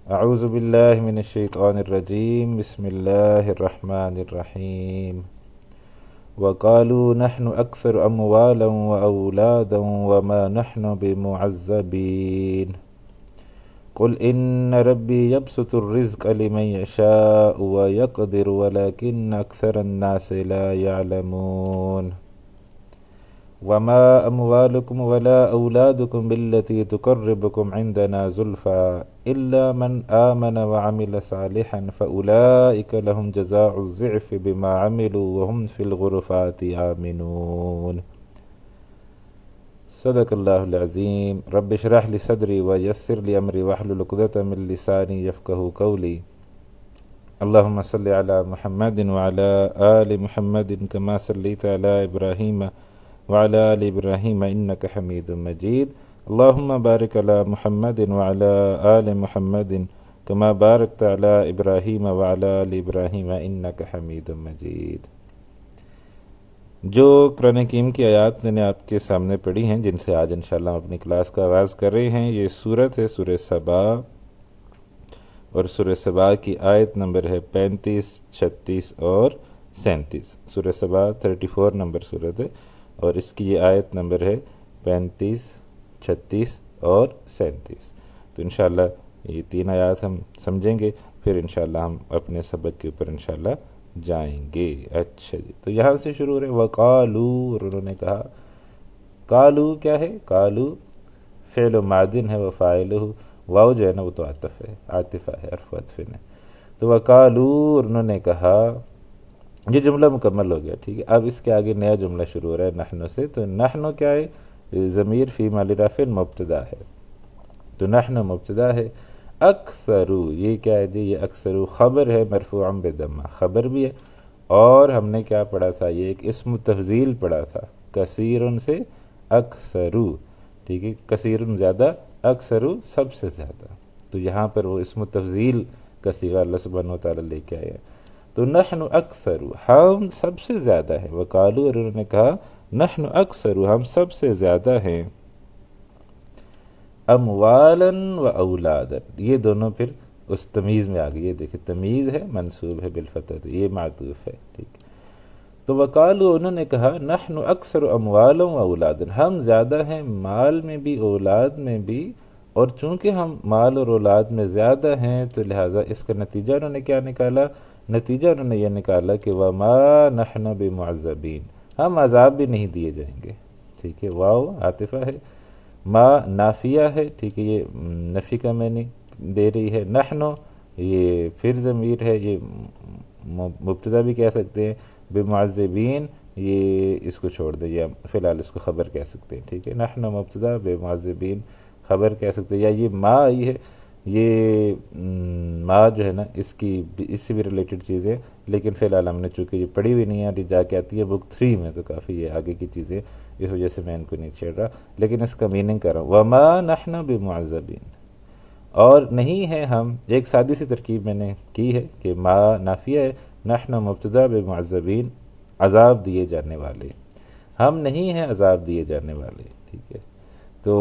اعوذ باللہ من الشیطان الرجیم، بسم اللہ الرحمن الرحیم۔ وقالوا نحن اکثر اموالا واولادا وما نحن بمعذبین قل ان ربی یبسط الرزق لمن یشاء ویقدر ولکن اکثر الناس لا یعلمون۔ وما اموالکم ولا اولادکم بالتي تقربکم عندنا زلفى الا من آمن وعمل صالحا فاولئک لهم جزاء الضعف بما عملوا وهم في الغرفات آمنون۔ صدق اللہ العظیم۔ رب اشرح لی صدری ویسر لی امری واحلل عقدۃ من لسانی یفقہوا قولی۔ اللہم صل علی محمد وعلی آل محمد کما صلیت علی ابراہیم وعلی آل ابراہیم انک حمید مجید۔ اللہم بارک علی محمد وعلی آل محمد کما بارکت علی ابراہیم وعلی آل ابراہیم انک حمید مجید۔ جو قرآن حکیم کی آیات میں نے آپ کے سامنے پڑھی ہیں، جن سے آج انشاءاللہ ہم اپنی کلاس کا آغاز کر رہے ہیں، یہ سورت ہے سورہ سبا، اور سورہ سبا کی آیت نمبر ہے 35، 36 اور 37۔ سورہ سبا 34 نمبر سورت ہے، اور اس کی یہ آیت نمبر ہے 35، 36 اور 37۔ تو انشاءاللہ یہ تین آیات ہم سمجھیں گے، پھر انشاءاللہ ہم اپنے سبق کے اوپر انشاءاللہ جائیں گے۔ اچھا جی، تو یہاں سے شروع ہو رہے وقالو، اور انہوں نے کہا۔ قالو کیا ہے؟ قالو فعل و ماضن ہے، وفاعلہ واو جو ہے نا وہ تو عطف ہے، عاطفہ ہے، حرف عطف نے۔ تو وقالو، اور انہوں نے کہا، یہ جملہ مکمل ہو گیا، ٹھیک ہے۔ اب اس کے آگے نیا جملہ شروع ہو رہا ہے نحنو سے۔ تو نحنو کیا ہے؟ ضمیر فی محل رفع مبتدا ہے، تو نحنو مبتدا ہے۔ اکثرو یہ کیا ہے جی؟ یہ اکثرو خبر ہے مرفوع بضمہ، خبر بھی ہے، اور ہم نے کیا پڑھا تھا؟ یہ ایک اسم تفضیل پڑھا تھا، کثیرن سے اکثرو، ٹھیک ہے، کثیرن زیادہ، اکثرو سب سے زیادہ۔ تو یہاں پر وہ اسم تفضیل کا صیغہ اللہ سبحانہ و تعالیٰ لے کے آیا۔ تو نحن اکثر، ہم سب سے زیادہ ہیں۔ وقالو، اور انہوں نے کہا، نحن اکثر، ہم سب سے زیادہ ہیں، اموالا و اولادا، یہ دونوں پھر اس تمیز میں آ گئی۔ یہ دیکھیں تمیز ہے، منصوب ہے بالفتح، تو یہ معطوف ہے، ٹھیک۔ تو وقالو، انہوں نے کہا، نحن اکثر اموالا و اولادا، ہم زیادہ ہیں مال میں بھی اولاد میں بھی، اور چونکہ ہم مال اور اولاد میں زیادہ ہیں تو لہٰذا اس کا نتیجہ انہوں نے کیا نکالا؟ نتیجہ انہوں نے یہ نکالا کہ وما نحن بمعذبین، ہم عذاب بھی نہیں دیے جائیں گے، ٹھیک ہے۔ واو عاطفہ ہے، ما نافیہ ہے، ٹھیک ہے، یہ نفی کا معنی دے رہی ہے۔ نحن یہ پھر ضمیر ہے، یہ مبتدا بھی کہہ سکتے ہیں۔ بمعذبین یہ اس کو چھوڑ دیں، یا فی الحال اس کو خبر کہہ سکتے ہیں، ٹھیک ہے۔ نحن مبتدا، بمعذبین خبر کہہ سکتے ہیں، یا یہ ما آئی ہے، یہ ما جو ہے نا اس سے بھی ریلیٹڈ چیزیں، لیکن فی الحال ہم نے چونکہ یہ پڑھی ہوئی نہیں ہے، یہ جا کے آتی ہے بک 3 میں، تو کافی یہ آگے کی چیزیں، اس وجہ سے میں ان کو نہیں چھیڑ رہا، لیکن اس کا میننگ کر رہا ہوں۔ وما نحن بمعذبین، اور نہیں ہے ہم، ایک سادی سی ترکیب میں نے کی ہے کہ ما نافیہ ہے، نحن مبتدا، بمعذبین عذاب دیے جانے والے، ہم نہیں ہیں عذاب دیے جانے والے، ٹھیک ہے۔ تو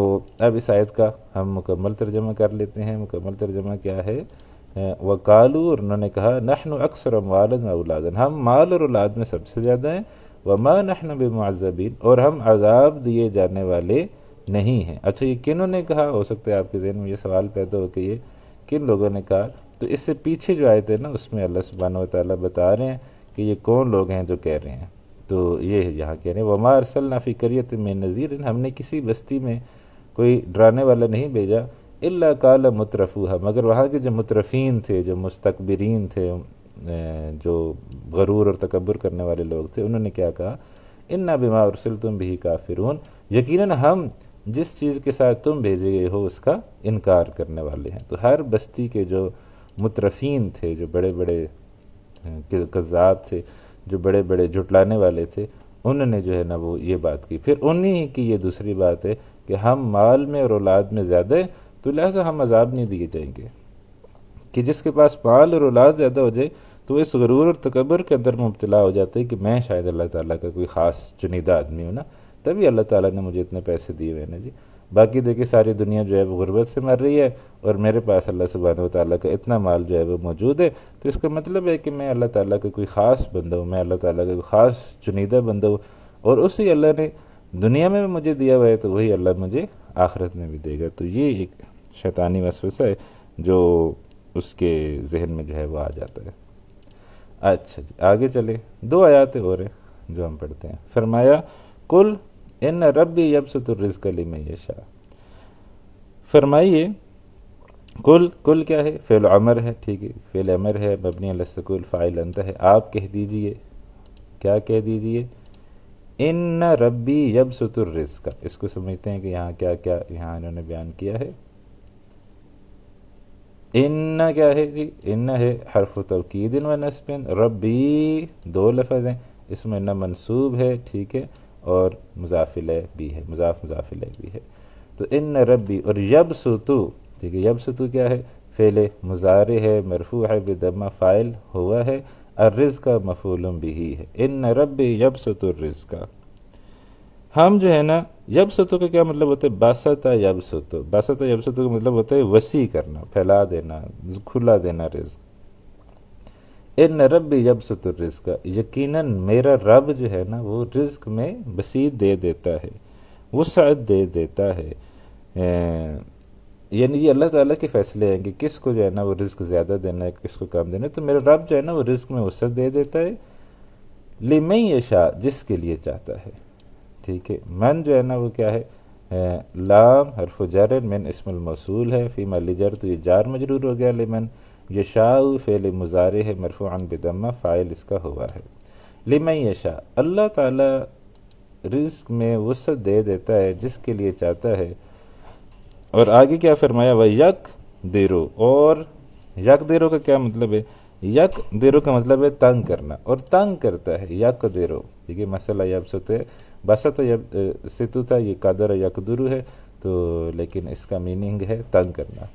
اب اس آیت کا ہم مکمل ترجمہ کر لیتے ہیں۔ مکمل ترجمہ کیا ہے؟ وقالو، اور انہوں نے کہا، نحن اکثر اموالا و اولادا، ہم مال اور اولاد میں سب سے زیادہ ہیں، وما نحن بمعذبین، اور ہم عذاب دیے جانے والے نہیں ہیں۔ اچھا، یہ کنہوں نے کہا؟ ہو سکتا ہے آپ کے ذہن میں یہ سوال پیدا ہو کہ یہ کن لوگوں نے کہا؟ تو اس سے پیچھے جو آیت ہے نا اس میں اللہ سبحانہ و تعالیٰ بتا رہے ہیں کہ یہ کون لوگ ہیں جو کہہ رہے ہیں۔ تو یہ یہاں کہہ رہے ہیں، وما ارسلنا فی قریۃ من نذیر، ہم نے کسی بستی میں کوئی ڈرانے والا نہیں بھیجا، الا قال مترفوها، مگر وہاں کے جو مترفین تھے، جو مستکبرین تھے، جو غرور اور تکبر کرنے والے لوگ تھے، انہوں نے کیا کہا؟ انا بما ارسلتم به کافرون، یقیناً ہم جس چیز کے ساتھ تم بھیجے گئے ہو اس کا انکار کرنے والے ہیں۔ تو ہر بستی کے جو مترفین تھے، جو بڑے بڑے کذاب تھے، جو بڑے بڑے جھٹلانے والے تھے، انہوں نے جو ہے نا وہ یہ بات کی۔ پھر انہی کی یہ دوسری بات ہے کہ ہم مال میں اور اولاد میں زیادہ ہیں تو لہٰذا ہم عذاب نہیں دیے جائیں گے، کہ جس کے پاس مال اور اولاد زیادہ ہو جائے تو وہ اس غرور اور تکبر کے اندر مبتلا ہو جاتا ہے کہ میں شاید اللہ تعالیٰ کا کوئی خاص چنیدہ آدمی ہوں نا، تبھی اللہ تعالیٰ نے مجھے اتنے پیسے دیے ہوئے نا جی۔ باقی دیکھیں ساری دنیا جو ہے وہ غربت سے مر رہی ہے، اور میرے پاس اللہ سبحانہ و تعالیٰ کا اتنا مال جو ہے وہ موجود ہے، تو اس کا مطلب ہے کہ میں اللہ تعالیٰ کا کوئی خاص بندہ ہوں، میں اللہ تعالیٰ کا کوئی خاص چنیدہ بندہ ہوں، اور اسی اللہ نے دنیا میں بھی مجھے دیا ہوا ہے تو وہی اللہ مجھے آخرت میں بھی دے گا۔ تو یہ ایک شیطانی وسوسہ ہے جو اس کے ذہن میں جو ہے وہ آ جاتا ہے۔ اچھا جی، آگے چلے، 2 آیات اور ہیں جو ہم پڑھتے ہیں۔ فرمایا قل ان ربی یبسط الرزق لمن یشاء، فرمائیے کل کیا ہے؟ فعل امر ہے، ٹھیک ہے، فعل امر ہے، مبنی علی السکون، فاعل انت ہے۔ آپ کہہ دیجئے، کیا کہہ دیجئے؟ ان ربی یبسط الرزق، اس کو سمجھتے ہیں کہ یہاں کیا کیا یہاں انہوں نے بیان کیا ہے۔ ان کیا ہے جی؟ ان ہے حرف توکید و نصب، ربی 2 لفظ ہیں، اس میں نہ منصوب ہے، ٹھیک ہے، اور مضاف الیہ بھی ہے، مضاف الیہ بھی ہے۔ تو ان ربی، اور یبسطو، ٹھیک ہے، یبسطو کیا ہے؟ فعل مضارع ہے، مرفوع ہے بضمہ، فاعل ہوا ہے، الرزق مفعول بہ ہے۔ ان ربی یبسط الرزق، ہم جو ہے نا، یبسطو کا کیا مطلب ہوتا ہے؟ باسطہ یبسطو، باسطہ یبسطو کا مطلب ہوتا ہے وسیع کرنا، پھیلا دینا، کھلا دینا رزق۔ ان ربی یبسط الرزق، یقیناً میرا رب جو ہے نا وہ رزق میں بسیط دے دیتا ہے، وسعت دے دیتا ہے۔ یعنی یہ اللہ تعالیٰ کے فیصلے ہیں کہ کس کو جو ہے نا وہ رزق زیادہ دینا ہے، کس کو کم دینا ہے، تو میرا رب جو ہے نا وہ رزق میں وسعت دے دیتا ہے، لمن یشاء، جس کے لیے چاہتا ہے، ٹھیک ہے۔ من جو ہے نا وہ کیا ہے؟ لام حرف جر، من اسم الموصول ہے، فی محل جر، تو یہ جار مجرور ہو گیا لمن۔ یشاء فعل مضارع ہے، مرفوعا بضمہ، فاعل اس کا ہوا ہے۔ لمن یشاء، اللہ تعالیٰ رزق میں وسعت دے دیتا ہے جس کے لیے چاہتا ہے۔ اور آگے کیا فرمایا؟ وَيَقْدِرُ، اور یقدرو کا کیا مطلب ہے؟ یقدرو کا مطلب ہے تنگ کرنا، اور تنگ کرتا ہے، یقدرو، ٹھیک ہے۔ مسئلہ یبسط ہے، بسط ستو تھا، یہ قدر یقدرو ہے، تو لیکن اس کا میننگ ہے تنگ کرنا۔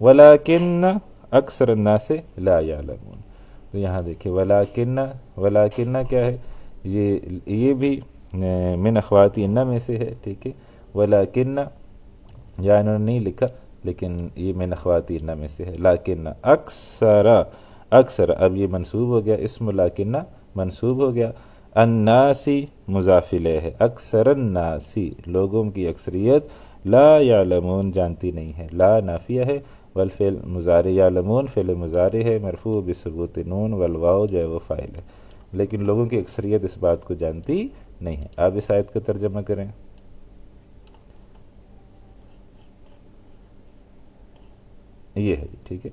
وَلَكِنَّ أَكْثَرَ النَّاسِ لَا يَعْلَمُونَ، تو یہاں دیکھیں وَلَكِنَّ کیا ہے؟ یہ بھی من اخواتی انہ میں سے ہے، ٹھیک ہے۔ وَلَكِنَّ، یا انہوں نے نہیں لکھا لیکن یہ من اخواتی انہ میں سے ہے۔ لیکن اکثر، اب یہ منصوب ہو گیا، اسم لیکن منصوب ہو گیا۔ الناسی مضاف الیہ ہے، اکثر الناسی، لوگوں کی اکثریت، لا یعلمون، جانتی نہیں ہے، لا نافیہ ہے، والفعل مضارع، یعلمون فعل مضارع ہے، مرفوع بثبوت نون، والواو جو ہے وہ فاعل ہے، لیکن لوگوں کی اکثریت اس بات کو جانتی نہیں ہے۔ آپ اس آیت کا ترجمہ کریں۔ یہ ہے جی، ٹھیک ہے،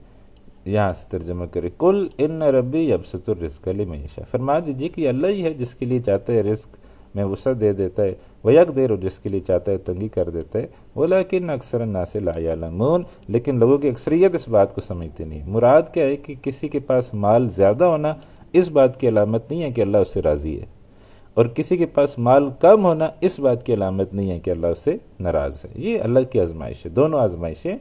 یہاں سے ترجمہ کرے، کل ان ربی یبسط الرزق لمن یشاء، فرما دیجیے کہ اللہ ہی ہے جس کے لیے چاہتا ہے رزق میں وسعت دے دیتا ہے، وَيَقْدِرُ، جس کے لیے چاہتا ہے تنگی کر دیتا ہے، وَلَكِنَّ أَكْثَرَ النَّاسِ لَا يَعْلَمُونَ، لیکن لوگوں کی اکثریت اس بات کو سمجھتی نہیں ہے۔ مراد کیا ہے کہ کسی کے پاس مال زیادہ ہونا اس بات کی علامت نہیں ہے کہ اللہ اس سے راضی ہے، اور کسی کے پاس مال کم ہونا اس بات کی علامت نہیں ہے کہ اللہ اس سے ناراض ہے۔ یہ اللہ کی آزمائش ہے، دونوں آزمائشیں،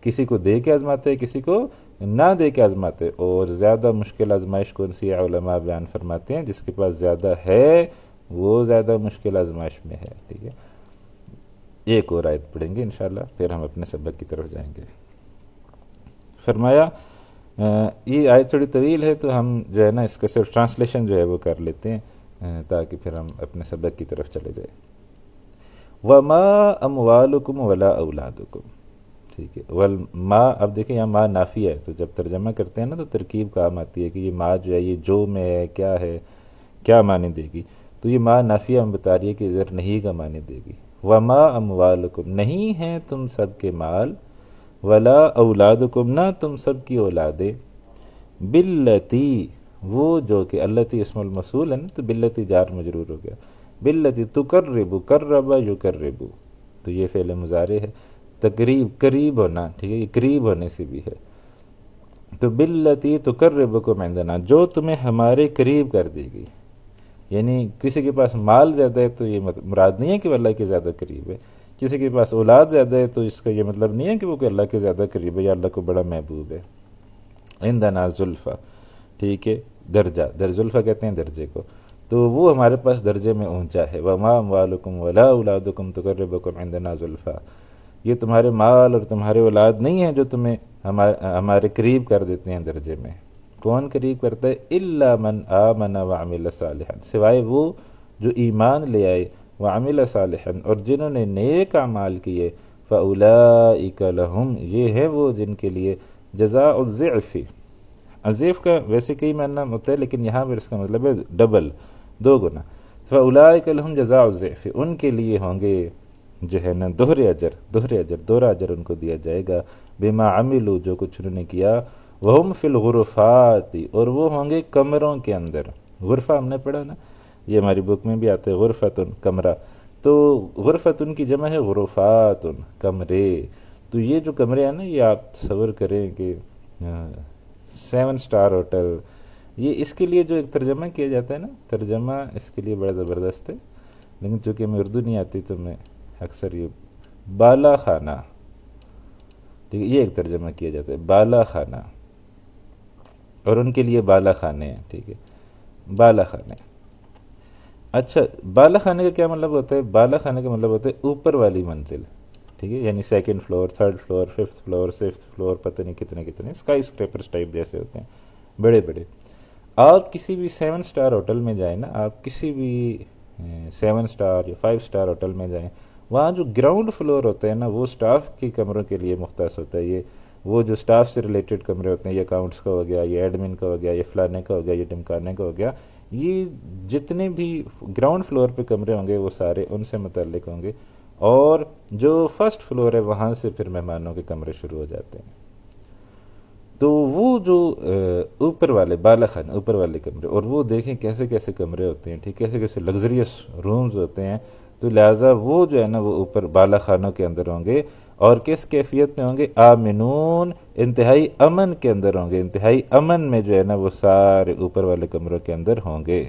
کسی کو دے کے آزماتے ہیں، کسی کو نہ دے کے آزماتے ہیں۔ اور زیادہ مشکل آزمائش کون سی ہے؟ علماء بیان فرماتے ہیں جس کے پاس زیادہ ہے وہ زیادہ مشکل آزمائش میں ہے، ٹھیک ہے۔ ایک اور آیت پڑھیں گے انشاءاللہ، پھر ہم اپنے سبق کی طرف جائیں گے۔ فرمایا، یہ آیت تھوڑی طویل ہے تو ہم جو ہے نا اس کا صرف ٹرانسلیشن جو ہے وہ کر لیتے ہیں تاکہ پھر ہم اپنے سبق کی طرف چلے جائیں۔ وَمَا أَمْوَالُكُمْ وَلَا أَوْلَادُكُمْ، ٹھیک ہے۔ والما، اب دیکھیں یہاں ما نافیہ ہے، تو جب ترجمہ کرتے ہیں نا تو ترکیب کام آتی ہے کہ یہ ما جو ہے یہ جو میں ہے، کیا معنی دے گی؟ تو یہ ما نافیہ ہم بتا رہی ہے کہ ذر نہیں کا معنی دے گی۔ وما اموالکم، نہیں ہیں تم سب کے مال، ولا اولادکم، نہ تم سب کی اولادیں، باللتی، وہ جو کہ اللتی اسم الموصول ہے نا، تو باللتی جار مجرور ہو گیا، باللتی تقرب، قرب یقرب، تو یہ فعل مضارع ہے، قریب ہونا، ٹھیک ہے، یہ قریب ہونے سے بھی ہے، تو باللتی تقربکم عندنا، جو تمہیں ہمارے قریب کر دے گی۔ یعنی کسی کے پاس مال زیادہ ہے تو یہ مراد نہیں ہے کہ وہ اللہ کے زیادہ قریب ہے، کسی کے پاس اولاد زیادہ ہے تو اس کا یہ مطلب نہیں ہے کہ وہ کہ اللہ کے زیادہ قریب ہے یا اللہ کو بڑا محبوب ہے۔ عندنا زلفیٰ، ٹھیک ہے، درجہ، زلفیٰ کہتے ہیں درجے کو، تو وہ ہمارے پاس درجے میں اونچا ہے۔ وما اموالکم ولا اولادکم تقربکم عندنا زلفیٰ، یہ تمہارے مال اور تمہارے اولاد نہیں ہیں جو تمہیں ہمارے قریب کر دیتے ہیں درجے میں۔ کون قریب کرتا ہے؟ الا من آمن وعمل صالحا، سوائے وہ جو ایمان لے آئے، وعمل صالحا، اور جنہوں نے نیک اعمال کیے، فاولئک لہم، یہ ہے وہ جن کے لیے جزاء الضعف۔ الضعف کا ویسے کئی معنی ہوتا ہے لیکن یہاں پر اس کا مطلب ہے ڈبل، دو گنا۔ فاولئک لہم جزاء الضعف، ان کے لیے ہوں گے جو ہے نا دوہرے اجر، دوہرا اجر ان کو دیا جائے گا، بما عملوا، جو کچھ انہوں نے کیا، وہم فی الغرفات، اور وہ ہوں گے کمروں کے اندر۔ غرفہ ہم نے پڑھا نا، یہ ہماری بک میں بھی آتے ہیں، غرفتن کمرہ، تو غرفتن کی جمع ہے غرفاتن، کمرے۔ تو یہ جو کمرے ہیں نا، یہ آپ تصور کریں کہ 7 اسٹار ہوٹل، یہ اس کے لیے جو ایک ترجمہ کیا جاتا ہے نا، ترجمہ اس کے لیے بڑا زبردست ہے، لیکن چونکہ ہمیں اردو نہیں آتی تو میں اکثر یہ بالا خانہ، ٹھیک ہے، یہ ایک ترجمہ کیا جاتا ہے، بالا خانہ، اور ان کے لیے بالا خانے ہیں، ٹھیک ہے، بالا خانے۔ اچھا، بالا خانے کا کیا مطلب ہوتا ہے؟ بالا خانے کا مطلب ہوتا ہے اوپر والی منزل، ٹھیک ہے، یعنی 2nd floor, 3rd floor, 5th floor, 6th floor, پتہ نہیں کتنے کتنے اسکائی اسکریپرز ٹائپ جیسے ہوتے ہیں، بڑے بڑے۔ آپ کسی بھی 7 اسٹار ہوٹل میں جائیں نا، آپ کسی بھی 7 اسٹار یا 5 اسٹار ہوٹل میں جائیں، وہاں جو گراؤنڈ فلور ہوتا ہے نا، وہ سٹاف کے کمروں کے لیے مختص ہوتا ہے۔ یہ وہ جو سٹاف سے ریلیٹڈ کمرے ہوتے ہیں، یہ اکاؤنٹس کا ہو گیا، یہ ایڈمن کا ہو گیا، یہ فلانے کا ہو گیا، یہ ٹمکانے کا ہو گیا، یہ جتنے بھی گراؤنڈ فلور پہ کمرے ہوں گے وہ سارے ان سے متعلق ہوں گے، اور جو 1st فلور ہے وہاں سے پھر مہمانوں کے کمرے شروع ہو جاتے ہیں۔ تو وہ جو اوپر والے بالا خانے، اوپر والے کمرے، اور وہ دیکھیں کیسے کیسے کمرے ہوتے ہیں، ٹھیک، کیسے کیسے لگزریس رومز ہوتے ہیں، تو لہٰذا وہ جو ہے نا وہ اوپر بالا خانوں کے اندر ہوں گے، اور کس کیفیت میں ہوں گے؟ آمنون، انتہائی امن کے اندر ہوں گے، انتہائی امن میں جو ہے نا وہ سارے اوپر والے کمروں کے اندر ہوں گے۔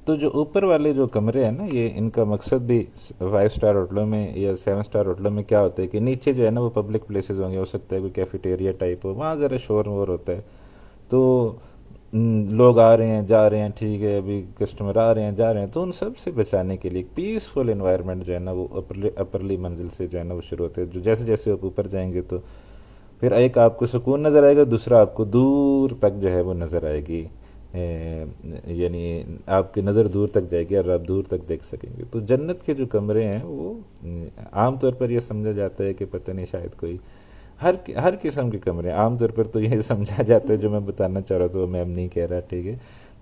تو جو اوپر والے جو کمرے ہیں نا، یہ ان کا مقصد بھی 5 اسٹار ہوٹلوں میں یا 7 اسٹار ہوٹلوں میں کیا ہوتا ہے کہ نیچے جو ہے نا وہ پبلک پلیسز ہوں گے، ہو سکتا ہے کوئی کیفیٹیریا ٹائپ ہو، وہاں ذرا شور وور ہوتا ہے، تو لوگ آ رہے ہیں جا رہے ہیں، ٹھیک ہے، ابھی کسٹمر آ رہے ہیں جا رہے ہیں، تو ان سب سے بچانے کے لیے ایک پیسفل انوائرمنٹ جو ہے نا وہ اپرلی منزل سے جو ہے نا وہ شروع ہوتے ہیں، جو جیسے جیسے آپ اوپر جائیں گے تو پھر ایک آپ کو سکون نظر آئے گا، دوسرا آپ کو دور تک جو ہے وہ نظر آئے گی، یعنی آپ کی نظر دور تک جائے گی اور آپ دور تک دیکھ سکیں گے۔ تو جنت کے جو کمرے ہیں وہ عام طور پر یہ سمجھا جاتا ہے کہ پتہ نہیں شاید کوئی ہر قسم کے کمرے، عام طور پر تو یہ سمجھا جاتا ہے، جو میں بتانا چاہ رہا تھا وہ میں اب نہیں کہہ رہا، ٹھیک ہے،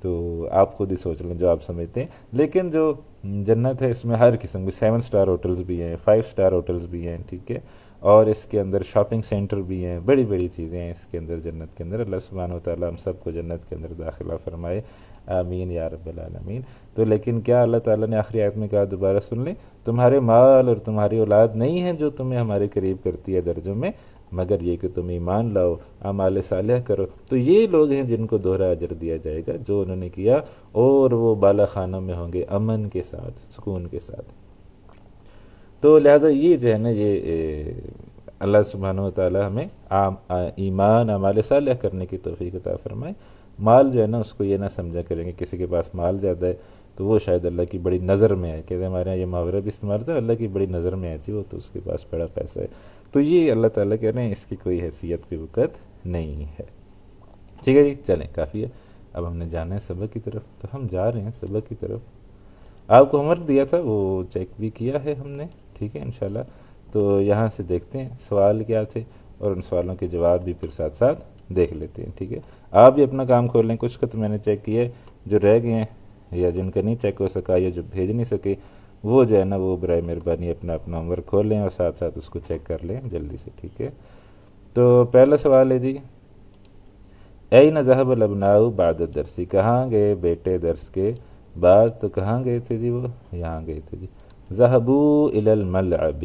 تو آپ خود ہی سوچ لیں جو آپ سمجھتے ہیں، لیکن جو جنت ہے اس میں ہر قسم کے 7 اسٹار ہوٹلز بھی ہیں، 5 اسٹار ہوٹلز بھی ہیں، ٹھیک ہے، اور اس کے اندر شاپنگ سینٹر بھی ہیں، بڑی بڑی چیزیں ہیں اس کے اندر، جنت کے اندر۔ اللہ سبحانہ و تعالیٰ ہم سب کو جنت کے اندر داخلہ فرمائے، آمین یا رب العالمین۔ تو لیکن کیا اللہ تعالیٰ نے آخری آیت میں کہا، دوبارہ سن لیں، تمہارے مال اور تمہاری اولاد نہیں ہیں جو تمہیں ہمارے قریب کرتی ہے درجوں میں، مگر یہ کہ تم ایمان لاؤ، اعمال صالح کرو۔ تو یہ لوگ ہیں جن کو دوہرا اجر دیا جائے گا جو انہوں نے کیا، اور وہ بالا خانوں میں ہوں گے امن کے ساتھ، سکون کے ساتھ۔ تو لہٰذا یہ جو ہے نا یہ اللہ سبحانہ و تعالیٰ ہمیں ایمان اعمال صالح کرنے کی توفیق عطا فرمائے۔ مال جو ہے نا اس کو یہ نہ سمجھا کریں گے کسی کے پاس مال زیادہ ہے تو وہ شاید اللہ کی بڑی نظر میں ہے، کہتے ہیں ہمارے یہاں یہ محاورہ بھی استعمال ہوتا ہے، اللہ کی بڑی نظر میں ہے جی، وہ تو اس کے پاس بڑا پیسہ ہے، تو یہ اللہ تعالیٰ کہہ رہے ہیں اس کی کوئی حیثیت کوئی وقت نہیں ہے۔ ٹھیک ہے جی، چلیں کافی ہے، اب ہم نے جانا ہے سبق کی طرف، تو ہم جا رہے ہیں سبق کی طرف۔ آپ کو ہوم ورک دیا تھا وہ چیک بھی کیا ہے ہم نے، ٹھیک ہے انشاءاللہ، تو یہاں سے دیکھتے ہیں سوال کیا تھے اور ان سوالوں کے جواب بھی پھر ساتھ ساتھ دیکھ لیتے ہیں، ٹھیک ہے۔ آپ بھی اپنا کام کھول لیں، کچھ کا تو میں نے چیک کیا ہے، جو رہ گئے ہیں یا جن کا نہیں چیک ہو سکا یا جو بھیج نہیں سکے وہ جو ہے نا وہ برائے مہربانی اپنا ہوم ورک کھول لیں اور ساتھ ساتھ اس کو چیک کر لیں جلدی سے، ٹھیک ہے۔ تو پہلا سوال ہے جی، این ذهب الابناء بعد الدرس، کہاں گئے بیٹے درس کے بعد؟ تو کہاں گئے تھے جی؟ وہ یہاں گئے تھے جی، ذهبوا الى الملعب،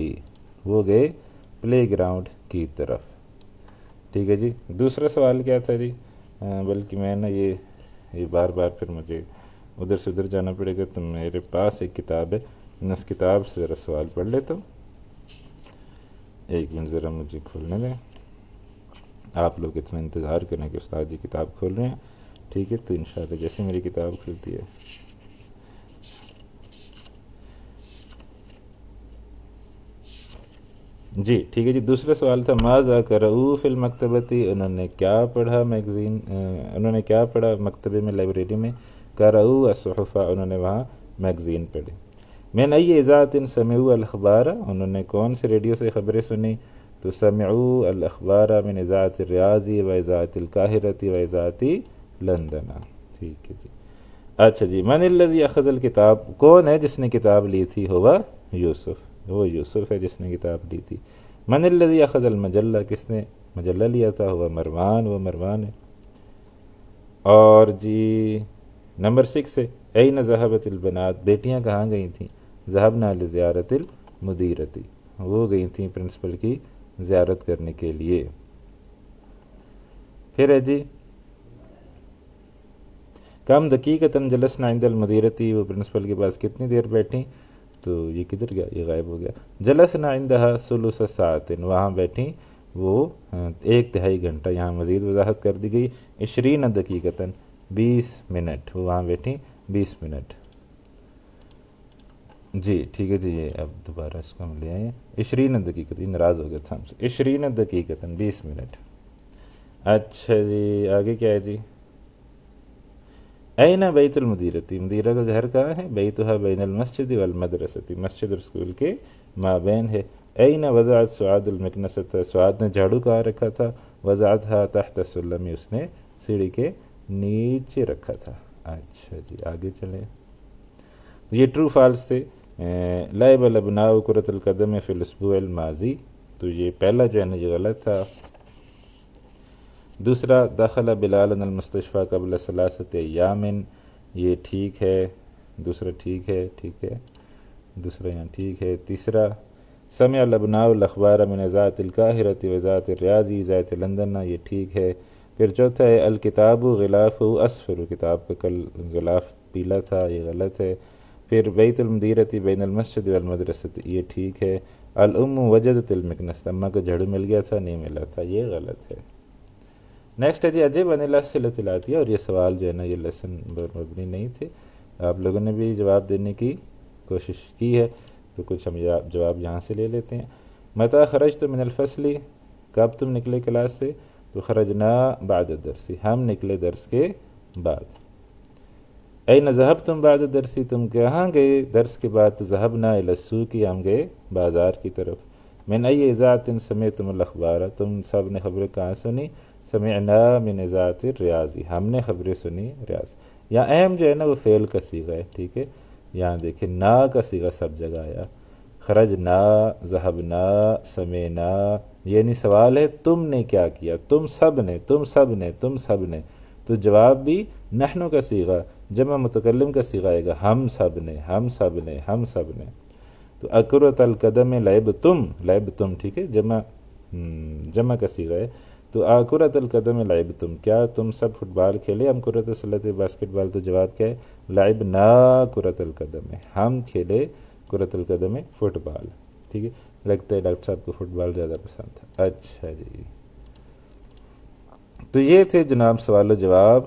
وہ گئے پلے گراؤنڈ کی طرف، ٹھیک ہے جی۔ دوسرا سوال کیا تھا جی؟ بلکہ میں نا یہ بار بار پھر مجھے ادھر سے ادھر جانا پڑے گا، تو میرے پاس ایک کتاب ہے، میں اس کتاب سے ذرا سوال پڑھ لیتا ہوں، ایک منٹ ذرا مجھے کھولنے دیں، آپ لوگ اتنا انتظار کریں کہ استاد جی کتاب کھول رہے ہیں، ٹھیک ہے، تو انشاءاللہ جیسے میری کتاب کھلتی ہے جی ٹھیک ہے جی، دوسرا سوال تھا ماذا قرأوا فی المکتبتی، انہوں نے کیا پڑھا انہوں نے کیا پڑھا مکتبے میں، لائبریری میں. قرأوا الصحف، انہوں نے وہاں میگزین پڑھی. من ای اذاعۃ سمعوا الاخبار، انہوں نے کون سے ریڈیو سے خبریں سنی؟ تو سمعوا الاخبار من اذاعۃ الریاض و اذاعۃ القاہرۃ و اذاعۃ لندن. ٹھیک ہے جی. اچھا جی، من الذی اخذ الکتاب، کون ہے جس نے کتاب لی تھی؟ ہوا یوسف، وہ یوسف ہے جس نے کتاب لی تھی. من الذی اخذ المجلہ، کس نے مجلہ لیا تھا؟ ہوا مروان، وہ مروان ہے. اور جی نمبر 6 ہے این ذہبت البنات، بیٹیاں کہاں گئی تھیں؟ ذہبنا لزیارت المدیرتی، وہ گئی تھیں پرنسپل کی زیارت کرنے کے لیے. پھر ہے جی کم دقیقتاً جلسنا عند المدیرتی، وہ پرنسپل کے پاس کتنی دیر بیٹھیں؟ تو یہ کدھر گیا؟ یہ غائب ہو گیا. جلسنا عندها ثلث ساعت، وہاں بیٹھیں وہ 1/3 گھنٹہ. یہاں مزید وضاحت کر دی گئی 20 دقیقتاً، 20 منٹ، وہ وہاں بیٹھیں 20 منٹ. جی ٹھیک ہے جی، یہ اب دوبارہ اس کو ہم لے آئے. 20 دقیقتاً، ناراض ہو گیا تھا ہم سے. 20 دقیقتاً 20 منٹ. اچھا جی آگے کیا ہے جی؟ این بیت المدیرتی، مدیرہ کا گھر کہاں ہے؟ بیتھا بین المسجد والمدرسۃ، مسجد اور اسکول کے مابین ہے. این وضعت سعاد المکنست، سعاد نے جھاڑو کہاں رکھا تھا؟ وضعتها تحت السلم، اس نے سیڑھی کے نیچے رکھا تھا. اچھا جی آگے چلیں. یہ ٹرو فالس تھے. لعب الابناء کرۃ القدم فی الاسبوع الماضی، تو یہ پہلا جو ہے نا یہ غلط تھا. دوسرا دخل بلال المستشفى قبل 3 ایام، یہ ٹھیک ہے. دوسرا ٹھیک ہے، ٹھیک ہے، دوسرا یہاں ٹھیک ہے. تیسرا سمع الابناء الاخبار من اذاعۃ القاہرۃ و اذاعۃ الریاض اذاعۃ لندن، یہ ٹھیک ہے. پھر چوتھا ہے الکتاب غلاف اصفر، کتاب کا کل غلاف پیلا تھا، یہ غلط ہے. پھر بیت المدیرۃ بین المسجد والمدرسۃ، یہ ٹھیک ہے. الام وجدت المکنست، اماں کو جھاڑو مل گیا تھا، نہیں ملا تھا، یہ غلط ہے. نیکسٹ ہے جی عجب ان الاسئلۃ الاتیہ، اور یہ سوال جو ہے نا یہ لیسن پر مبنی نہیں تھے، آپ لوگوں نے بھی جواب دینے کی کوشش کی ہے، تو کچھ ہم جواب یہاں سے لے لیتے ہیں. متى خرجت من الفصل، کب تم نکلے کلاس سے؟ تو خرجنا بعد الدرس، ہم نکلے درس کے بعد. این ذهبتم بعد الدرس، تم کہاں گئے درس کے بعد؟ تو ذهبنا الى السوق، ہم گئے بازار کی طرف. من ای اذاعۃ سمعتم الاخبار، تم سب نے خبریں کہاں سنی؟ سمعنا من اذاعۃ الریاض، ہم نے خبریں سنی ریاض. یا اہم جو ہے نا وہ فعل کا صیغہ ہے، ٹھیک ہے. یہاں دیکھیں نا کا صیغہ سب جگہ آیا. خرجنا، ذہبنا، سمعنا، یعنی سوال ہے تم نے کیا کیا؟ تم سب نے، تم سب نے، تم سب نے. تو جواب بھی نحن کا صیغہ، جمع متکلم کا صیغہ آئے گا، ہم سب نے، ہم سب نے، ہم سب نے. تو اکرۃ القدم لعبتم، لعبتم ٹھیک ہے، جمع کا صیغہ ہے. تو اکرۃ القدم لعبتم، کیا تم سب فٹ بال کھیلے؟ ہم کرۃ السلۃ، باسکٹ بال. تو جواب کیا ہے؟ لعبنا کرۃ القدم، ہم کھیلے کرۃ القدم فٹ بال. ٹھیک ہے، لگتا ہے ڈاکٹر صاحب کو فٹ بال زیادہ پسند تھا. اچھا جی، تو یہ تھے جناب سوال و جواب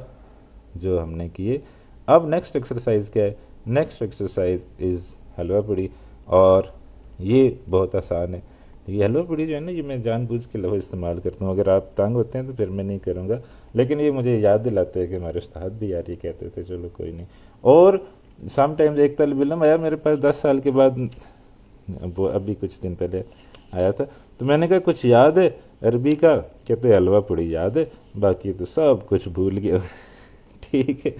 جو ہم نے کیے. اب نیکسٹ ایکسرسائز کیا ہے؟ نیکسٹ ایکسرسائز از حلوہ پوڑی، اور یہ بہت آسان ہے. یہ حلوہ پوڑی جو ہے نا یہ میں جان بوجھ کے لفظ استعمال کرتا ہوں، اگر آپ تنگ ہوتے ہیں تو پھر میں نہیں کروں گا، لیکن یہ مجھے یاد دلاتے ہیں کہ ہمارے استاد بھی یار یہ کہتے تھے، چلو کوئی نہیں. اور سم ٹائمز ایک طالب علم آیا میرے پاس 10 سال کے بعد، وہ ابھی کچھ دن پہلے آیا تھا، تو میں نے کہا کچھ یاد ہے عربی کا؟ کہتے حلوہ پوڑی یاد ہے، باقی تو سب کچھ بھول گیا. ٹھیک ہے،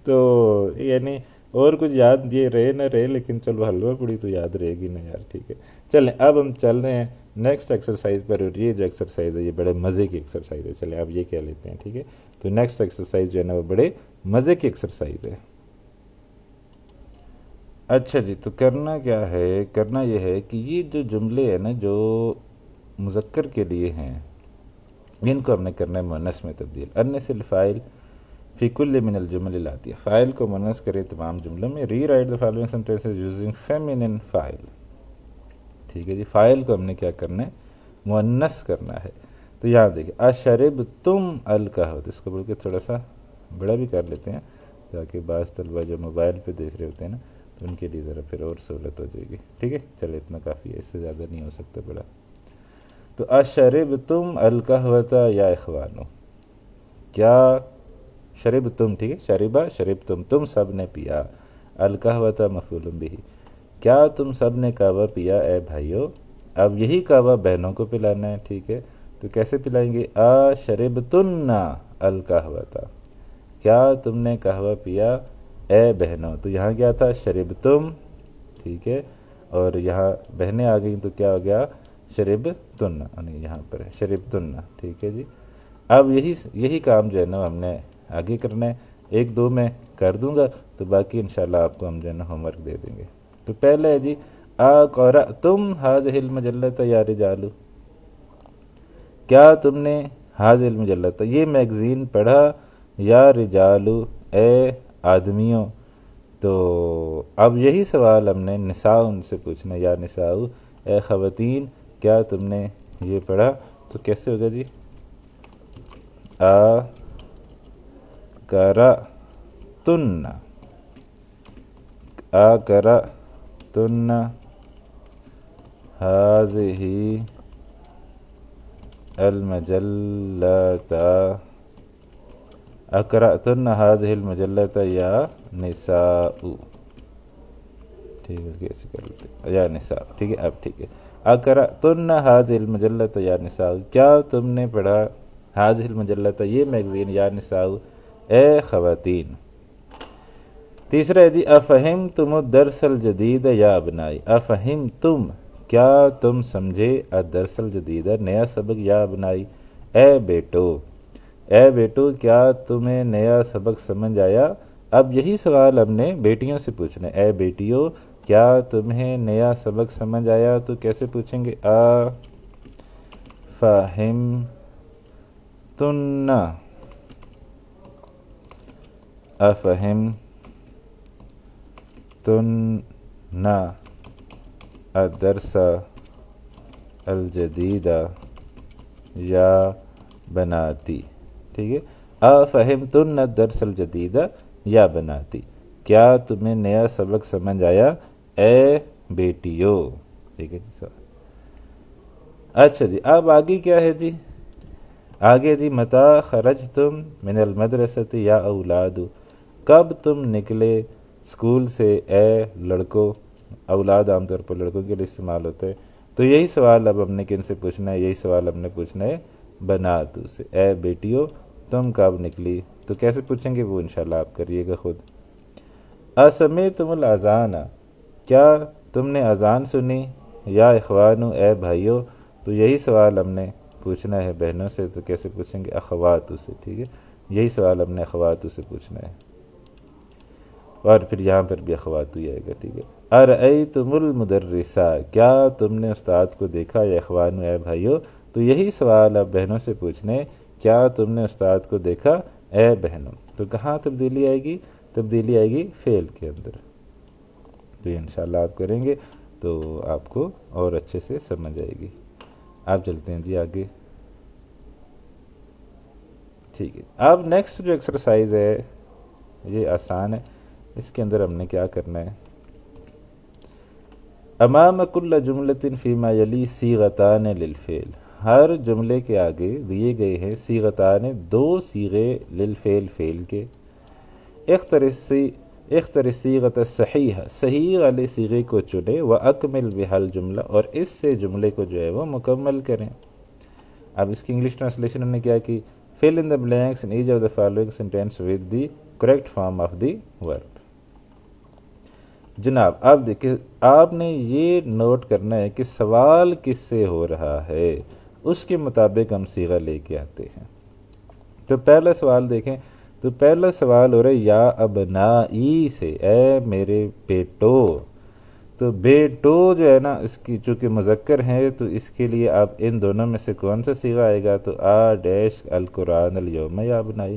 تو یعنی اور کچھ یاد یہ رہے نہ رہے، لیکن چلو حلوہ پوڑی تو یاد رہے گی نا یار. ٹھیک ہے چلیں، اب ہم چل رہے ہیں نیکسٹ ایکسرسائز پر، اور یہ جو ایکسرسائز ہے یہ بڑے مزے کی ایکسرسائز ہے. چلیں اب یہ کہہ لیتے ہیں، ٹھیک ہے. تو نیکسٹ ایکسرسائز جو ہے نا وہ بڑے مزے کی ایکسرسائز ہے. اچھا جی، تو کرنا کیا ہے؟ کرنا یہ ہے کہ یہ جو جملے ہیں نا جو مذکر کے لیے ہیں، ان کو ہم نے کرنا ہے مؤنث میں تبدیل. انس الفاعل فی کل من الجمل الاتیہ، فاعل کو مؤنث کرے تمام جملوں میں. Rewrite the following sentences using feminine فاعل. ٹھیک ہے جی، فاعل کو ہم نے کیا کرنا ہے؟ مؤنث کرنا ہے. تو یہاں دیکھیں اشرب تم القہوۃ، اس کو بول کے تھوڑا سا بڑا بھی کر لیتے ہیں تاکہ بعض طلبہ جو موبائل پہ دیکھ رہے ہوتے ہیں نا تو ان کے لیے ذرا پھر اور سہولت ہو جائے گی. ٹھیک ہے چلے اتنا کافی ہے، اس سے زیادہ نہیں ہو سکتا بڑا. تو اشرب تم القہوۃ یا اخوانو، کیا شرب تم، ٹھیک ہے، شربا شرب تم سب نے پیا، القہوۃ مفعول بہ، کیا تم سب نے قہوہ پیا اے بھائیو. اب یہی قہوہ بہنوں کو پلانا ہے، ٹھیک ہے، تو کیسے پلائیں گے؟ شربتن القہوۃ، کیا تم نے قہوہ پیا اے بہنوں. تو یہاں کیا تھا؟ شربتم، ٹھیک ہے، اور یہاں بہنیں آ گئیں تو کیا ہو گیا؟ شربتن، یہاں پر ہے شربتن، ٹھیک ہے جی. اب یہی کام جو ہے نا ہم نے آگے کرنا ہے. ایک دو میں کر دوں گا تو باقی انشاءاللہ آپ کو ہم جو ہے نا ہوم ورک دے دیں گے. تو پہلے ہے جی اقرأتم ھذہ المجلۃ یا رجال، کیا تم نے ھذہ المجلۃ یہ میگزین پڑھا، یا رجال اے آدمیوں. تو اب یہی سوال ہم نے نساء ان سے پوچھنا، یا نساء اے خواتین کیا تم نے یہ پڑھا. تو کیسے ہوگا جی؟ اقرأتن، اقرأتن ھذہ المجلۃ، اقرأتن ھذہ المجلۃ یا نساء، ٹھیک ہے، کیسے کر لیتے یا نساء، ٹھیک ہے. اب ٹھیک ہے، اقرأتن ھذہ المجلۃ یا نساء، کیا تم نے پڑھا ھذہ المجلۃ یہ میگزین، یا نساء اے خواتین. تیسرا ہے جی افہمتم الدرس الجدید یا ابنائی، افہمتم کیا تم سمجھے الدرس الجدید نیا سبق، یا ابنائی اے بیٹو، اے بیٹو کیا تمہیں نیا سبق سمجھ آیا. اب یہی سوال ہم نے بیٹیوں سے پوچھنا ہے، اے بیٹیوں کیا تمہیں نیا سبق سمجھ آیا. تو کیسے پوچھیں گے؟ افہمتن، افہمتن الدرس الجدید یا بناتی، ٹھیک ہے. افہمتن الدرس الجدید یا بناتی، کیا تمہیں نیا سبق سمجھ آیا اے بیٹیو، ٹھیک ہے جی. اچھا جی، اب آگے کیا ہے جی؟ آگے جی متی خرجتم من المدرسۃ یا اولاد، کب تم نکلے اسکول سے اے لڑکو. اولاد عام طور پر لڑکوں کے لیے استعمال ہوتے ہیں. تو یہی سوال اب ہم نے کن سے پوچھنا ہے؟ یہی سوال ہم نے پوچھنا ہے بناتو سے، اے بیٹیو تم کب نکلی. تو کیسے پوچھیں گے وہ انشاءاللہ آپ کریے گا خود. اسمعتم الاذان، کیا تم نے اذان سنی، یا اخوانو اے بھائیو. تو یہی سوال ہم نے پوچھنا ہے بہنوں سے. تو کیسے پوچھیں گے؟ اخواتو سے، ٹھیک ہے، یہی سوال ہم نے اخواتو سے پوچھنا ہے. اور پھر یہاں پر بھی اخواتو ہی آئے گا، ٹھیک ہے. ارأیتم المدرسہ، کیا تم نے استاد کو دیکھا، یا اخوانو اے بھائیو. تو یہی سوال اب بہنوں سے پوچھنے، کیا تم نے استاد کو دیکھا اے بہنوں. تو کہاں تبدیلی آئے گی؟ تبدیلی آئے گی فعل کے اندر. تو یہ انشاءاللہ آپ کریں گے تو آپ کو اور اچھے سے سمجھ آئے گی. آپ چلتے ہیں جی آگے، ٹھیک ہے. اب نیکسٹ جو ایکسرسائز ہے یہ آسان ہے. اس کے اندر ہم نے کیا کرنا ہے؟ امام کل جملۃ فیما یلی صیغتان للفعل، ہر جملے کے آگے دیے گئے ہیں صیغتان، دو صیغے للفعل فعل کے. اختر الصیغۃ الصحیحہ، صحیح والے صیغے کو چنیں، واکمل بہا الجملہ، اور اس سے جملے کو جو ہے وہ مکمل کریں. اب اس کی انگلش ٹرانسلیشن ہم نے کیا کی؟ fill in the blanks in each of the following sentence with the correct form of the verb. جناب اب دیکھیں، آپ نے یہ نوٹ کرنا ہے کہ سوال کس سے ہو رہا ہے، اس کے مطابق ہم صیغہ لے کے آتے ہیں. تو پہلا سوال دیکھیں، تو پہلا سوال ہو رہا ہے یا ابنائی سے، اے میرے بیٹو. تو بیٹو جو ہے نا، اس کی چونکہ مذکر ہیں تو اس کے لیے آپ ان دونوں میں سے کون سا صیغہ آئے گا؟ تو ڈیش القرآن الیوم یا ابنائی،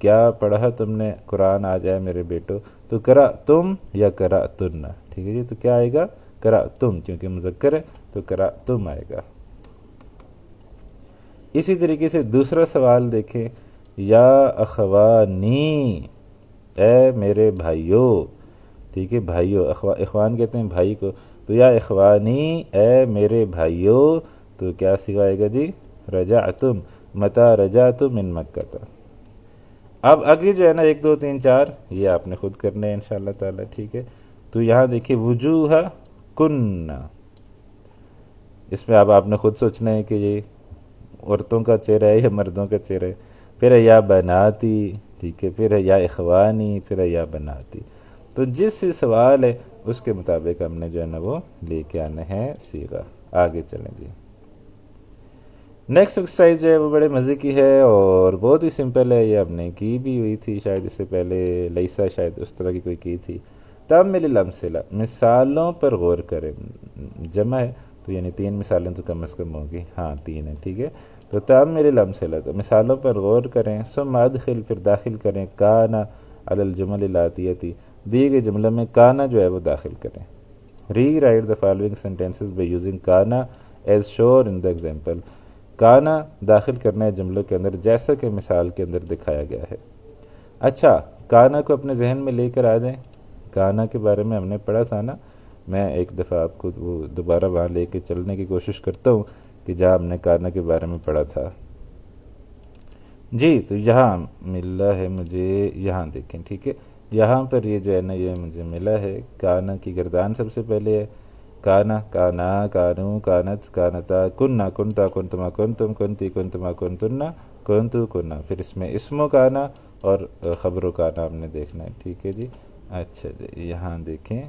کیا پڑھا تم نے قرآن آج ہے میرے بیٹو. تو کرا تم یا کرا تن، ٹھیک ہے جی. تو کیا آئے گا؟ کرا تم، کیونکہ مذکر ہے تو کرا تم آئے گا. اسی طریقے سے دوسرا سوال دیکھیں، یا اخوانی، اے میرے بھائیو، ٹھیک ہے، بھائیو، اخوان کہتے ہیں بھائی کو. تو یا اخوانی، اے میرے بھائیو. تو کیا صیغہ آئے گا جی؟ رجعتم، متا رجعتم من مکہ تا۔ اب آگے جو ہے نا 1 2 3 4 یہ آپ نے خود کرنے ہیں انشاءاللہ تعالی، ٹھیک ہے؟ تو یہاں دیکھیے وجوہ کننا، اس میں اب آپ نے خود سوچنا ہے کہ یہ عورتوں کا چہرہ ہے یا مردوں کا چہرہ ہے۔ پھر ہے یا بناتی، ٹھیک ہے، پھر ہے یا اخوانی، پھر ہے یا بناتی۔ تو جس سے سوال ہے اس کے مطابق ہم نے جو ہے نا وہ لے کے آنا ہے صیغہ۔ آگے چلیں جی، نیکسٹ ایکسرسائز جو ہے وہ بڑے مزے کی ہے اور بہت ہی سمپل ہے، یہ ہم نے کی بھی ہوئی تھی شاید اس سے پہلے، لیسا شاید اس طرح کی کوئی کی تھی۔ تعمل الامثلہ، مثالوں پر غور کریں، جمع ہے تو یعنی 3 مثالیں تو کم از کم ہوگی، ہاں 3 ہیں، ٹھیک ہے؟ تو تعمل الامثلہ، تو مثالوں پر غور کریں، ثم ادخل، پھر داخل کریں، کانا علی الجمل الاتیتی، دیے گئے جملے میں کانا جو ہے وہ داخل کریں۔ Rewrite the following sentences by using کانا as shown in the example, کانا داخل کرنا ہے جملوں کے اندر جیسا کہ مثال کے اندر دکھایا گیا ہے۔ اچھا، کانا کو اپنے ذہن میں لے کر آ جائیں، کانا کے بارے میں ہم نے پڑھا تھا نا، میں ایک دفعہ آپ کو وہ دوبارہ وہاں لے کے چلنے کی کوشش کرتا ہوں کہ جہاں ہم نے کانا کے بارے میں پڑھا تھا جی۔ تو یہاں ملا ہے مجھے، یہاں دیکھیں، ٹھیک ہے؟ یہاں پر یہ جو ہے نا یہ مجھے ملا ہے، کانا کی گردان سب سے پہلے ہے، کانا، کانا، کانو، کانت، کانتا، کننا، کنتا، کنتما، کنتم، کنتی، کنتما، کنتنا، کنتو، کننا۔ پھر اس میں اسم و کانا اور خبر و کانا ہم نے دیکھنا ہے، ٹھیک ہے جی؟ اچھا جی، یہاں دیکھیں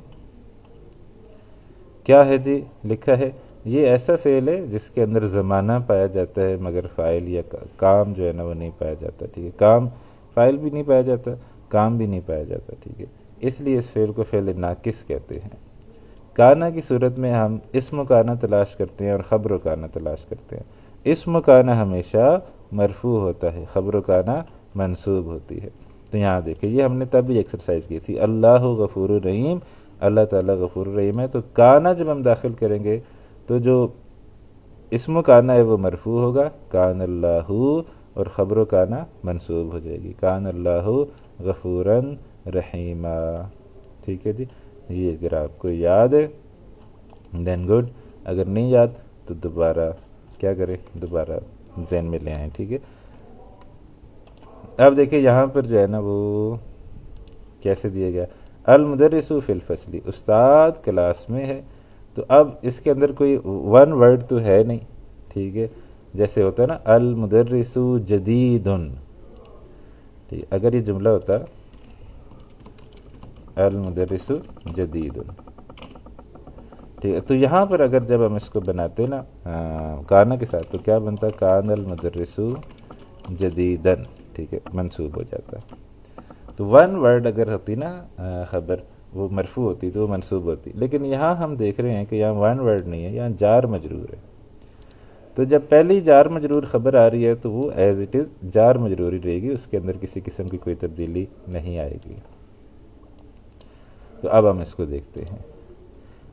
کیا ہے جی، لکھا ہے یہ ایسا فعل ہے جس کے اندر زمانہ پایا جاتا ہے مگر فاعل یا کام جو ہے نا وہ نہیں پایا جاتا، ٹھیک ہے؟ کام، فاعل بھی نہیں پایا جاتا، کام بھی نہیں پایا جاتا، ٹھیک ہے؟ اس لیے اس فعل کو فعل ناقص کہتے ہیں۔ کانا کی صورت میں ہم اسم و کانا تلاش کرتے ہیں اور خبر و کانا تلاش کرتے ہیں۔ اسم و کانا ہمیشہ مرفوع ہوتا ہے، خبر و کانا منصوب ہوتی ہے۔ تو یہاں دیکھیں یہ ہم نے تب بھی ایکسرسائز کی تھی، اللہ غفور الرحیم، اللہ تعالیٰ غفور الرحیم ہے، تو کانا جب ہم داخل کریں گے تو جو اسم و کانا ہے وہ مرفوع ہوگا، کان اللہ، اور خبر و کانا منصوب ہو جائے گی، کان اللہ غفوراً رحیما، ٹھیک ہے جی؟ یہ اگر آپ کو یاد ہے دین گڈ، اگر نہیں یاد تو دوبارہ کیا کریں، دوبارہ ذہن میں لے آئیں، ٹھیک ہے؟ اب دیکھیں یہاں پر جو ہے نا وہ کیسے دیا گیا، المدرس فی الفصل، استاد کلاس میں ہے، تو اب اس کے اندر کوئی 1 ورڈ تو ہے نہیں، ٹھیک ہے؟ جیسے ہوتا ہے نا المدرس جدید، ٹھیک، اگر یہ جملہ ہوتا المدرس جدید، ٹھیک ہے، تو یہاں پر اگر جب ہم اس کو بناتے نا کانا کے ساتھ تو کیا بنتا، کان المدرس جدیدن، ٹھیک ہے، منصوب ہو جاتا۔ تو 1 ورڈ اگر ہوتی نا خبر وہ مرفوع ہوتی تو وہ منصوب ہوتی، لیکن یہاں ہم دیکھ رہے ہیں کہ یہاں 1 ورڈ نہیں ہے، یہاں جار مجرور ہے، تو جب پہلی جار مجرور خبر آ رہی ہے تو وہ ایز اٹ از جار مجروری رہے گی، اس کے اندر کسی قسم کی کوئی تبدیلی نہیں آئے گی۔ تو اب ہم اس کو دیکھتے ہیں،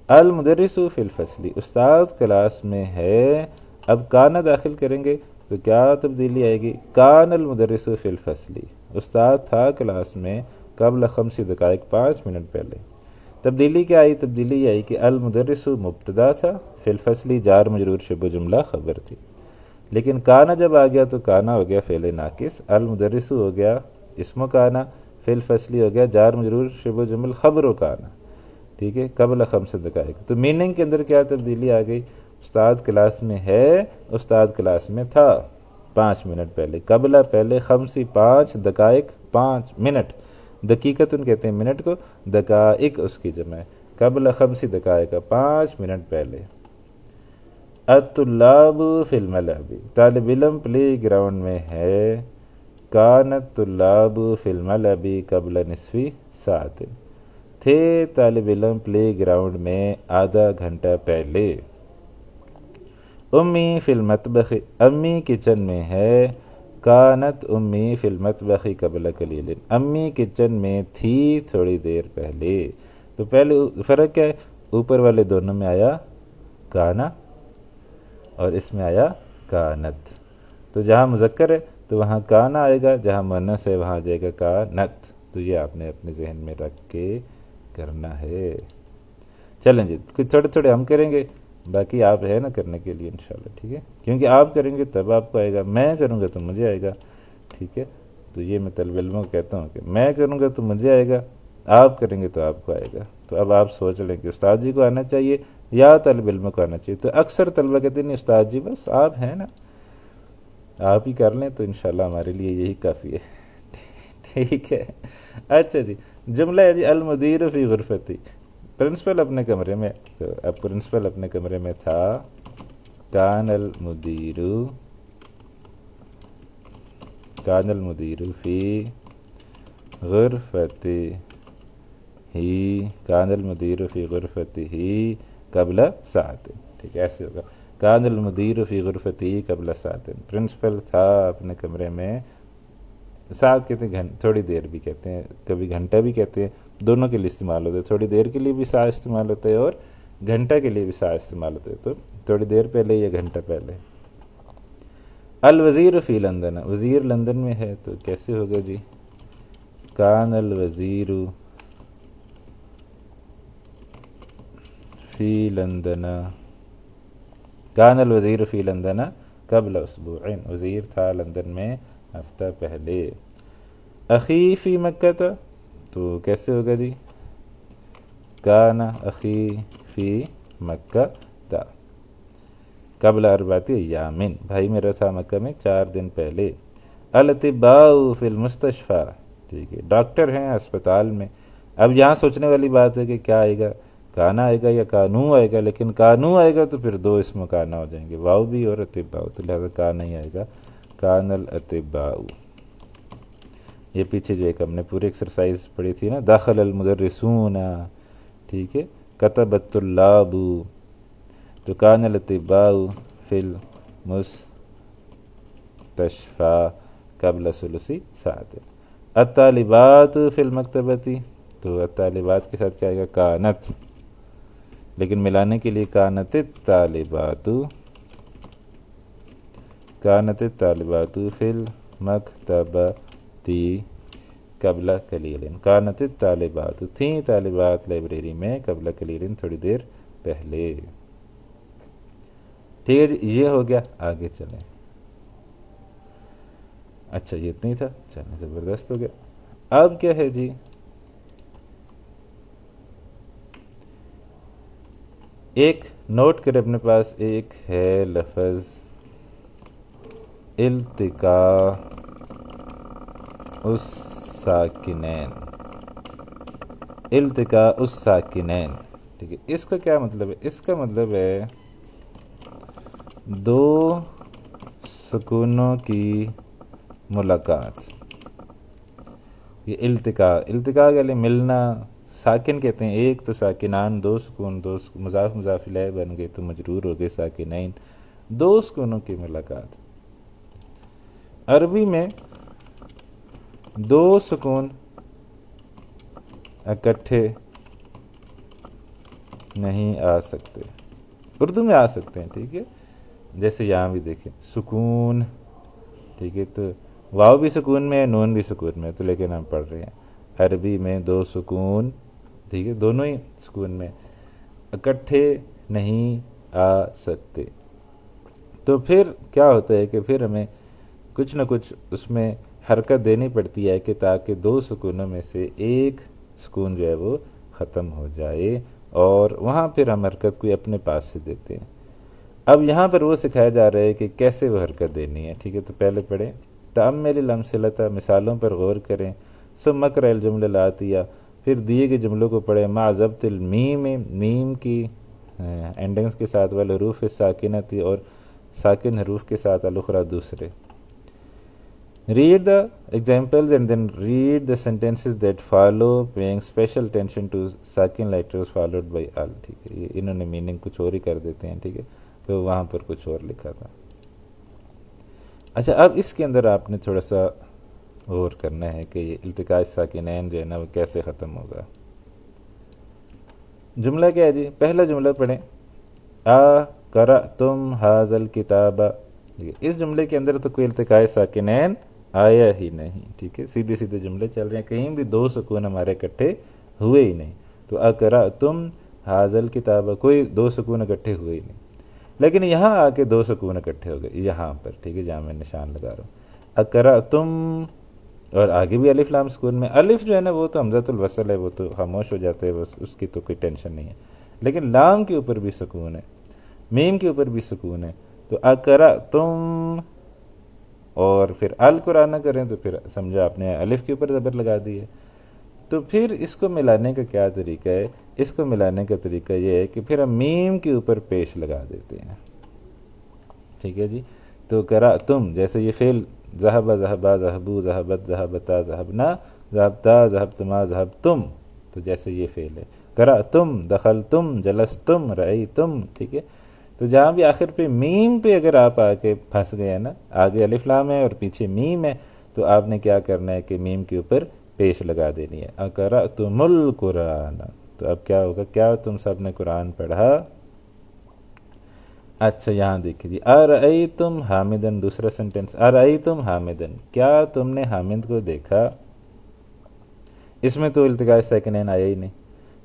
المدرس فی الفصل، استاد کلاس میں ہے، اب کانا داخل کریں گے تو کیا تبدیلی آئے گی، کان المدرس فی الفصل، استاد تھا کلاس میں قبل 5 دقائق، 5 منٹ پہلے۔ تبدیلی کیا آئی، تبدیلی یہ آئی کہ المدرس مبتدا تھا، فی الفصل جار مجرور شبہ جملہ خبر تھی، لیکن کانا جب آ گیا تو کانا ہو گیا فعل ناقص، المدرس ہو گیا اسم و کانا، فی الفصل ہو گیا جار مجرور شبہ جمل خبر و کانا، ٹھیک ہے، قبل 5 دقائق۔ تو میننگ کے اندر کیا تبدیلی آ گئی، استاد کلاس میں ہے، استاد کلاس میں تھا 5 منٹ پہلے، قبل پہلے، 5 دقائق 5 منٹ، دقیقتن کہتے ہیں منٹ کو، دقائق اس کی جمع ہے، قبل 5 دقائق 5 منٹ پہلے۔ الطلاب فی الملعب، طالب علم پلے گراؤنڈ میں ہے، کانت طلاب فی الملعب قبل نصف ساعت، تھے طالب علم پلے گراؤنڈ میں آدھا گھنٹہ پہلے۔ امی فی المطبخ، امی کچن میں ہے، کانت امی فی المطبخ قبل قلیل، امی کچن میں تھی تھوڑی دیر پہلے۔ تو پہلے فرق کیا ہے، اوپر والے دونوں میں آیا کانا اور اس میں آیا کانت، تو جہاں مذکر ہے تو وہاں کانا آئے گا، جہاں مؤنث ہے وہاں آ جائے گا کانت، تو یہ آپ نے اپنے ذہن میں رکھ کے کرنا ہے۔ چلیں جی کچھ تھوڑے ہم کریں گے، باقی آپ ہے نا کرنے کے لیے انشاءاللہ، ٹھیک ہے، کیونکہ آپ کریں گے تب آپ کو آئے گا، میں کروں گا تو مجھے آئے گا، ٹھیک ہے. تو یہ میں طالب علموں کو کہتا ہوں کہ میں کروں گا تو مجھے آئے گا، آپ کریں گے تو آپ کو آئے گا. تو اب آپ سوچ لیں کہ استاد جی کو آنا چاہیے یا طالب علموں کو آنا چاہیے. تو اکثر طلبہ کہتے ہیں نہیں استاد جی بس آپ ہیں نا، آپ ہی کر لیں تو انشاءاللہ ہمارے لیے یہی کافی ہے. ٹھیک ہے. اچھا جی، جملہ ہے جی المدیر فی غرفتی. پرنسپل اپنے کمرے میں، تو اب پرنسپل اپنے کمرے میں تھا. کان المدیر فی غرفتی کان المدیر فی غرفتی قبل ساعت. ٹھیک ہے، ایسے ہوگا. کان المدیر فی غرفتی قبل ساعت. پرنسپل تھا اپنے کمرے میں. ساعت کہتے ہیں تھوڑی دیر بھی کہتے ہیں، کبھی گھنٹہ بھی کہتے ہیں، دونوں کے لیے استعمال ہوتا ہے. تھوڑی دیر کے لیے بھی ساعت استعمال ہوتا ہے اور گھنٹہ کے لیے بھی ساعت استعمال ہوتا ہے. تو تھوڑی دیر پہلے یا گھنٹہ پہلے. الوزیر فی لندن. وزیر لندن میں ہے تو کیسے ہوگا جی؟ کان الوزیر فی لندن. کان الوزیر فی لندن قبل اسبوعین. وزیر تھا لندن میں ہفتہ پہلے. اخی فی مکہ تھا تو کیسے ہوگا جی؟ کان اخی فی مکہ تھا قبل 4 ایام. بھائی میرا تھا مکہ میں 4 دن پہلے. الاطباء فی المستشفیٰ. ٹھیک ہے، ڈاکٹر ہیں اسپتال میں. اب یہاں سوچنے والی بات ہے کہ کیا آئے گا، کانا آئے گا یا کانو آئے گا. لیکن کانو آئے گا تو پھر 2 اسم کانا ہو جائیں گے، واو بھی اور اطباء، تو لہذا کانا ہی آئے گا. کان الاطباء. یہ پیچھے جو ایک ہم نے پوری ایکسرسائز پڑھی تھی نا، داخل المدرسون، ٹھیک ہے، کتب الطلاب. تو کان الاطباء فی المستشفیٰ قبل ثلث ساعت. الطالبات فی المکتبۃ. تو الطالبات کے ساتھ کیا آئے گا؟ کانت. لیکن ملانے کے لیے کانت الطالبات فی المکتبۃ قبل قلیل. کانت الطالبات، تھیں طالبات لائبریری میں، قبل قلیل تھوڑی دیر پہلے. ٹھیک ہے جی، یہ ہو گیا. آگے چلیں. اچھا یہ اتنی تھا، چلیں زبردست ہو گیا. اب کیا ہے جی؟ ایک نوٹ کرے اپنے پاس، ایک ہے لفظ التقاء الساکنین. التقاء الساکنین، ٹھیک ہے. اس کا کیا مطلب ہے؟ اس کا مطلب ہے 2 سکونوں کی ملاقات. یہ التقاء کے لیے ملنا. ساکن کہتے ہیں ایک، تو ساکنان 2 سکون، 2 مضاف مضاف الیہ بن گئے تو مجرور ہو گئے ساکنین. 2 سکونوں کی ملاقات. عربی میں 2 سکون اکٹھے نہیں آ سکتے. اردو میں آ سکتے ہیں، ٹھیک ہے، جیسے یہاں بھی دیکھیں سکون، ٹھیک ہے، تو واو بھی سکون میں ہے، نون بھی سکون میں ہے، تو لیکن ہم پڑھ رہے ہیں عربی میں 2 سکون، ٹھیک ہے، دونوں ہی سکون میں اکٹھے نہیں آ سکتے. تو پھر کیا ہوتا ہے کہ پھر ہمیں کچھ نہ کچھ اس میں حرکت دینی پڑتی ہے کہ تاکہ 2 سکونوں میں سے ایک سکون جو ہے وہ ختم ہو جائے، اور وہاں پھر ہم حرکت کوئی اپنے پاس سے دیتے ہیں. اب یہاں پر وہ سکھایا جا رہا ہے کہ کیسے وہ حرکت دینی ہے. ٹھیک ہے، تو پہلے پڑھیں تأمل الامثلۃ. مثالوں پر غور کریں. ثم اقرأ الجملہ الآتیہ. پھر دیے گئے جملوں کو پڑھیں مع ضبط المیم، میم کی اینڈنگز کے ساتھ، والحروف الساکنۃ، اور ساکن حروف کے ساتھ، الاخری دوسرے. Read the examples and then read the sentences that follow, paying special attention to sakin letters followed by al. ٹھیک ہے، انہوں نے میننگ کچھ اور ہی کر دیتے ہیں، ٹھیک ہے، تو وہاں پر کچھ اور لکھا تھا. اچھا اب اس کے اندر آپ نے تھوڑا سا غور کرنا ہے کہ یہ التقاء الساکنین جو ہے نا وہ کیسے ختم ہوگا. جملہ کیا ہے جی؟ پہلا جملہ پڑھیں قرأتم ھذا الکتاب. اس جملے کے اندر تو کوئی التقاء ساکنین آیا ہی نہیں، ٹھیک ہے، سیدھے سیدھے جملے چل رہے ہیں، کہیں بھی 2 سکون ہمارے اکٹھے ہوئے ہی نہیں. تو اقرأتم حاضل کتاب، کوئی دو سکون اکٹھے ہوئے ہی نہیں، لیکن یہاں آ کے دو سکون اکٹھے ہو گئے یہاں پر، ٹھیک ہے، جہاں میں نشان لگا رہا ہوں، اقرأتم، اور آگے بھی الف لام سکون میں، الف جو ہے نا وہ تو حمزۃ الوصل ہے، وہ تو خاموش ہو جاتے ہیں، اس کی تو کوئی ٹینشن نہیں ہے، لیکن لام کے اوپر بھی سکون ہے، میم کے اوپر بھی سکون ہے، تو اقرأتم، اور پھر القرآن نہ کریں تو پھر سمجھا آپ نے الف کے اوپر زبر لگا دی ہے۔ تو پھر اس کو ملانے کا کیا طریقہ ہے؟ اس کو ملانے کا طریقہ یہ ہے کہ پھر ہم میم کے اوپر پیش لگا دیتے ہیں، ٹھیک ہے جی۔ تو قرأتم، جیسے یہ فعل ذہب ذہبا ذہبو ذہبت ذہبتا ذہبنا ذہبتا ذہبتما ذہبتم، تو جیسے یہ فعل ہے، قرأتم دخلتم جلستم رأیتم، ٹھیک ہے۔ تو جہاں بھی آخر پہ میم پہ اگر آپ آ کے پھنس گئے ہیں نا، آگے الف لام ہے اور پیچھے میم ہے، تو آپ نے کیا کرنا ہے کہ میم کے اوپر پیش لگا دینی ہے، اقرأتم القرآن، تو اب کیا ہوگا، کیا تم سب نے قرآن پڑھا؟ اچھا یہاں دیکھیے جی، ارأیتم حامدن، دوسرا سنٹنس، ارأیتم حامدن، کیا تم نے حامد کو دیکھا؟ اس میں تو التقاء ساکنین آیا ہی نہیں،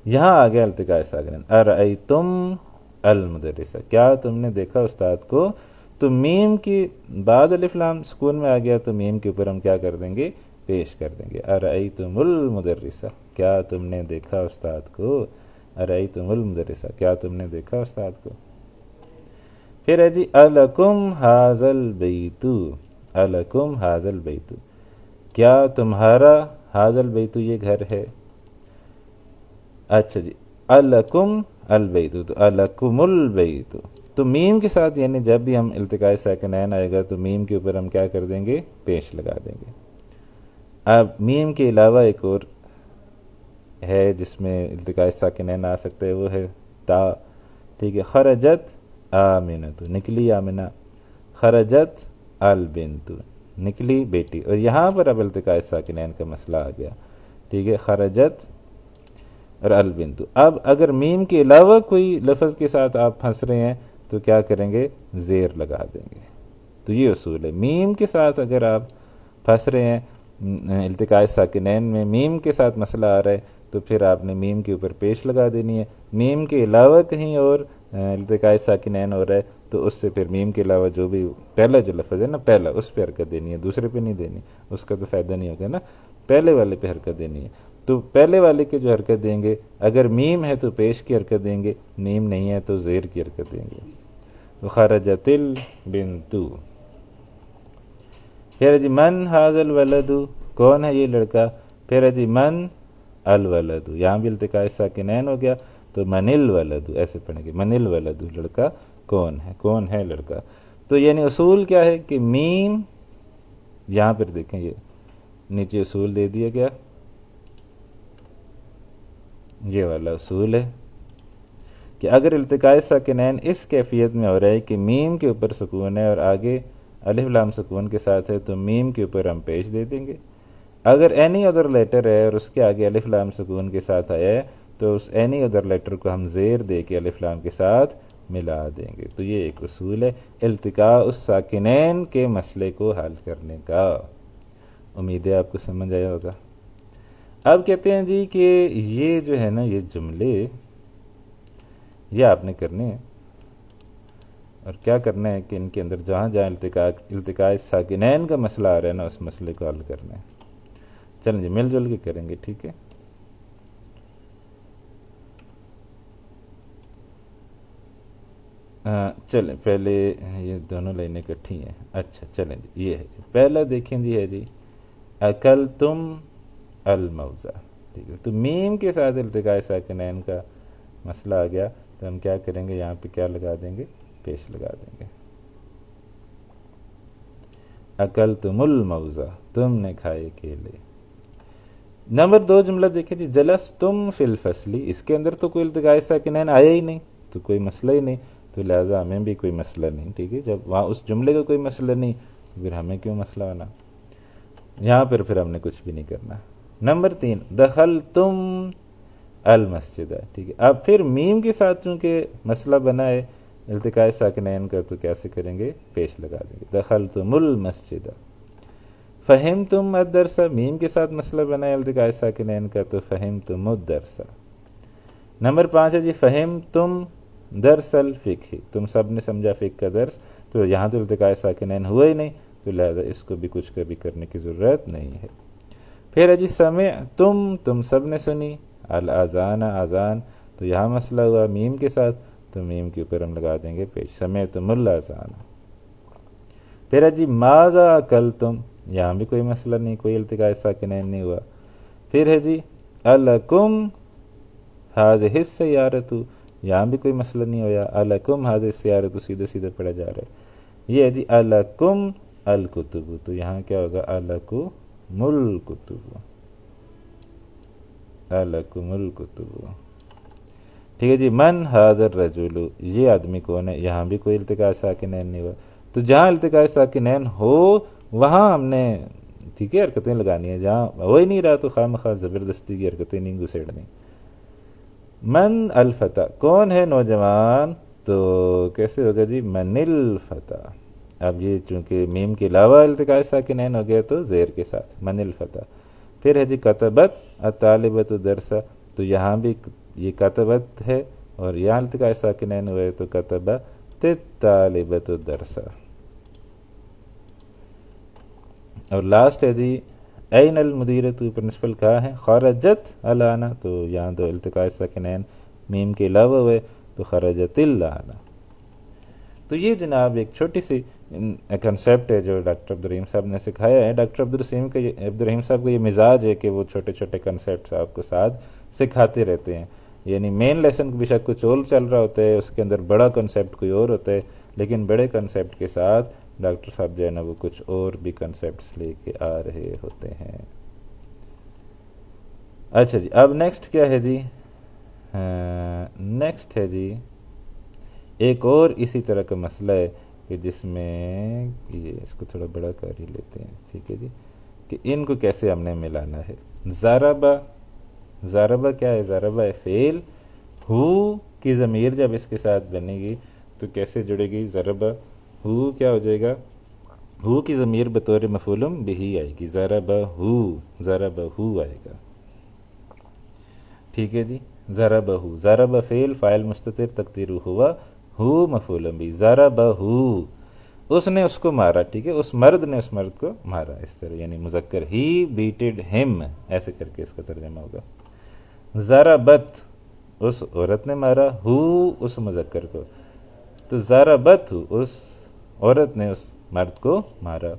یہاں آ گیا التقاء ساکنین، ارأیتم المدرسہ، کیا تم نے دیکھا استاد کو؟ تو میم کی بعد الف لام سکون میں آ گیا، تو میم کے اوپر ہم کیا کر دیں گے، پیش کر دیں گے، ارأیتم المدرسہ، کیا تم نے دیکھا استاد کو؟ ارأیتم المدرسہ، کیا تم نے دیکھا استاد کو؟ پھر ہے جی الکم ھذا البیت، الکم ھذا البیت، کیا تمہارا ھذا البیت یہ گھر ہے؟ اچھا جی، الکم البیت، تو الکم البیت، تو میم کے ساتھ یعنی جب بھی ہم التقاء ساکنین آئے گا تو میم کے اوپر ہم کیا کر دیں گے، پیش لگا دیں گے۔ اب میم کے علاوہ ایک اور ہے جس میں التقاء ساکنین آ سکتے ہیں، وہ ہے تا، ٹھیک ہے، خرجت آمنۃ، نکلی آمنہ، خرجت البنت، نکلی بیٹی، اور یہاں پر اب التقاء ساکنین کا مسئلہ آ گیا، ٹھیک ہے، خرجت اور البنت۔ اب اگر میم کے علاوہ کوئی لفظ کے ساتھ آپ پھنس رہے ہیں تو کیا کریں گے، زیر لگا دیں گے۔ تو یہ اصول ہے، میم کے ساتھ اگر آپ پھنس رہے ہیں التقاء ساکنین میں، میم کے ساتھ مسئلہ آ رہا ہے، تو پھر آپ نے میم کے اوپر پیش لگا دینی ہے۔ میم کے علاوہ کہیں اور التقاء ساکنین ہو رہا ہے تو اس سے پھر میم کے علاوہ جو بھی پہلا جو لفظ ہے نا، پہلا، اس پہ حرکت دینی ہے، دوسرے پہ نہیں دینی، اس کا تو فائدہ نہیں ہوگا نا، پہلے والے پہ حرکت دینی ہے۔ تو پہلے والے کے جو حرکت دیں گے، اگر میم ہے تو پیش کی حرکت دیں گے، میم نہیں ہے تو زیر کی حرکت دیں گے۔ تو خرجت البنت، پھر جی من ھذا الولد، کون ہے یہ لڑکا؟ پھر جی من الولد، یہاں بھی التقاء ساکنین ہو گیا، تو من الولد ایسے پڑھیں گے، من الولد، لڑکا کون ہے، کون ہے لڑکا۔ تو یعنی اصول کیا ہے کہ میم، یہاں پر دیکھیں یہ نیچے اصول دے دیا گیا، یہ والا اصول ہے کہ اگر التقاء ساکنین اس کیفیت میں ہو رہا ہے کہ میم کے اوپر سکون ہے اور آگے الف لام سکون کے ساتھ ہے، تو میم کے اوپر ہم پیش دے دیں گے۔ اگر اینی ادر لیٹر ہے اور اس کے آگے الف لام سکون کے ساتھ آیا ہے تو اس اینی ادر لیٹر کو ہم زیر دے کے الف لام کے ساتھ ملا دیں گے۔ تو یہ ایک اصول ہے التقاء الساکنین کے مسئلے کو حل کرنے کا، امید ہے آپ کو سمجھ آیا ہوگا۔ اب کہتے ہیں جی کہ یہ جو ہے نا یہ جملے یہ آپ نے کرنے ہیں، اور کیا کرنا ہے کہ ان کے اندر جہاں جہاں التقاء ساکنین کا مسئلہ آ رہا ہے نا اس مسئلے کو حل کرنا ہے۔ چلیں جی مل جل کے کریں گے، ٹھیک ہے۔ چلیں پہلے یہ دونوں لائنیں اکٹھی ہیں، اچھا چلیں جی، یہ ہے جی پہلا دیکھیں جی، ہے جی اکلتم الموزہ، ٹھیک ہے۔ تو میم کے ساتھ التقاء ساکنین کا مسئلہ آ گیا تو ہم کیا کریں گے، یہاں پہ کیا لگا دیں گے، پیش لگا دیں گے، اکلتم الموزہ، تم نے کھائے کیلے۔ نمبر 2 جملہ دیکھیں جی، جلستم فی الفصل، اس کے اندر تو کوئی التقاء ساکنین آیا ہی نہیں، تو کوئی مسئلہ ہی نہیں، تو لہٰذا ہمیں بھی کوئی مسئلہ نہیں، ٹھیک ہے۔ جب وہاں اس جملے کا کوئی مسئلہ نہیں تو پھر ہمیں کیوں مسئلہ ہونا، یہاں پر پھر ہم نے کچھ بھی نہیں کرنا۔ نمبر 3 دخلتم المسجد، ٹھیک ہے۔ اب پھر میم کے ساتھ چونکہ مسئلہ بنا ہے التقاء ساکنین کا تو کیسے کریں گے، پیش لگا دیں گے، دخلتم المسجد۔ فہمتم الدرس، میم کے ساتھ مسئلہ بنا ہے التقاء ساکنین کا تو فہمتم الدرس۔ نمبر 5 ہے جی فہم تم درس الفقہ، تم سب نے سمجھا فقہ کا درس، تو یہاں تو التقاء ساکنین ہوا ہی نہیں، تو لہذا اس کو بھی کچھ کبھی کرنے کی ضرورت نہیں ہے۔ پھر ہے جی سمع تم سب نے سنی، الاذان اذان، تو یہاں مسئلہ ہوا میم کے ساتھ، تو میم کے اوپر ہم لگا دیں گے پیش، سمعتم الاذان۔ پھر ہے جی ماذا اکلتم، یہاں بھی کوئی مسئلہ نہیں، کوئی التقاء ساکنین نہیں ہوا۔ پھر ہے جی الکم ہاذہ السیارۃ، یہاں بھی کوئی مسئلہ نہیں ہوا، الکم ہاذہ السیارۃ سیدھے سیدھے پڑھا جا رہا ہے۔ یہ ہے جی الکم الکتب، تو یہاں کیا ہوگا الکم الکتب، الکم الکتب۔ ٹھیک ہے جی من ھذا الرجل، یہ آدمی کون ہے، یہاں بھی کوئی التقاء ساکنین نہیں ہوا، تو جہاں التقاء ساکنین ہو وہاں ہم نے ٹھیک ہے حرکتیں لگانی ہیں، جہاں ہو ہی نہیں رہا تو خواہ مخواہ زبردستی کی حرکتیں نہیں گھسیڑنی۔ من الفتى، کون ہے نوجوان، تو کیسے ہوگا جی من الفتى، اب یہ چونکہ میم کے علاوہ التقاء ساکنین ہو گیا تو زیر کے ساتھ من الفتى۔ پھر ہے جی کتبت الطالبۃ الدرس، تو یہاں بھی یہ کتبت ہے اور یہاں التقاء ساکنین ہوئے تو کتبت الطالبۃ الدرس۔ اور لاسٹ ہے جی این المدیرۃ، پرنسپل کہاں ہے، خرجت الانا، تو یہاں دو التقاء ساکنین میم کے علاوہ ہوئے تو خرجت الانا۔ تو یہ جناب ایک چھوٹی سی کنسیپٹ ہے جو ڈاکٹر عبدالرحیم صاحب نے سکھایا ہے۔ ڈاکٹر عبدالرحیم صاحب کا یہ مزاج ہے کہ وہ چھوٹے چھوٹے کنسیپٹس آپ کو ساتھ سکھاتے رہتے ہیں، یعنی مین لیسن بھی شاید کچھ اور چل رہا ہوتا ہے، اس کے اندر بڑا کنسیپٹ کوئی اور ہوتا ہے، لیکن بڑے کنسیپٹ کے ساتھ ڈاکٹر صاحب جو ہے نا وہ کچھ اور بھی کنسیپٹس لے کے آ رہے ہوتے ہیں۔ اچھا جی اب نیکسٹ کیا ہے جی، نیکسٹ ہے جی ایک اور اسی طرح کا مسئلہ ہے کہ جس میں یہ اس کو تھوڑا بڑا کر ہی لیتے ہیں، ٹھیک ہے جی، کہ ان کو کیسے ہم نے ملانا ہے۔ ضربہ، ضربہ کیا ہے، ضربہ ہے فعل، ہو کی ضمیر جب اس کے ساتھ بنے گی تو کیسے جڑے گی، ضربہ ہو کیا ہو جائے گا، ہو کی ضمیر بطور مفعول بہ آئے گی، ضربہ ہو، ضربہ ہو آئے گا، ٹھیک ہے جی۔ ضربہ ہو، ضربہ فعل، فاعل مستتر تقدیر ہوا، ہو مفعول بہ، ضربہ ہو، اس نے اس کو مارا، ٹھیک ہے، اس مرد نے اس مرد کو مارا، اس طرح یعنی مذکر، ہی بیٹڈ ہم، ایسے کر کے اس کا ترجمہ ہوگا۔ ضربت، اس عورت نے مارا، ہو اس مذکر کو، تو ضربت ہو، اس عورت نے اس مرد کو مارا۔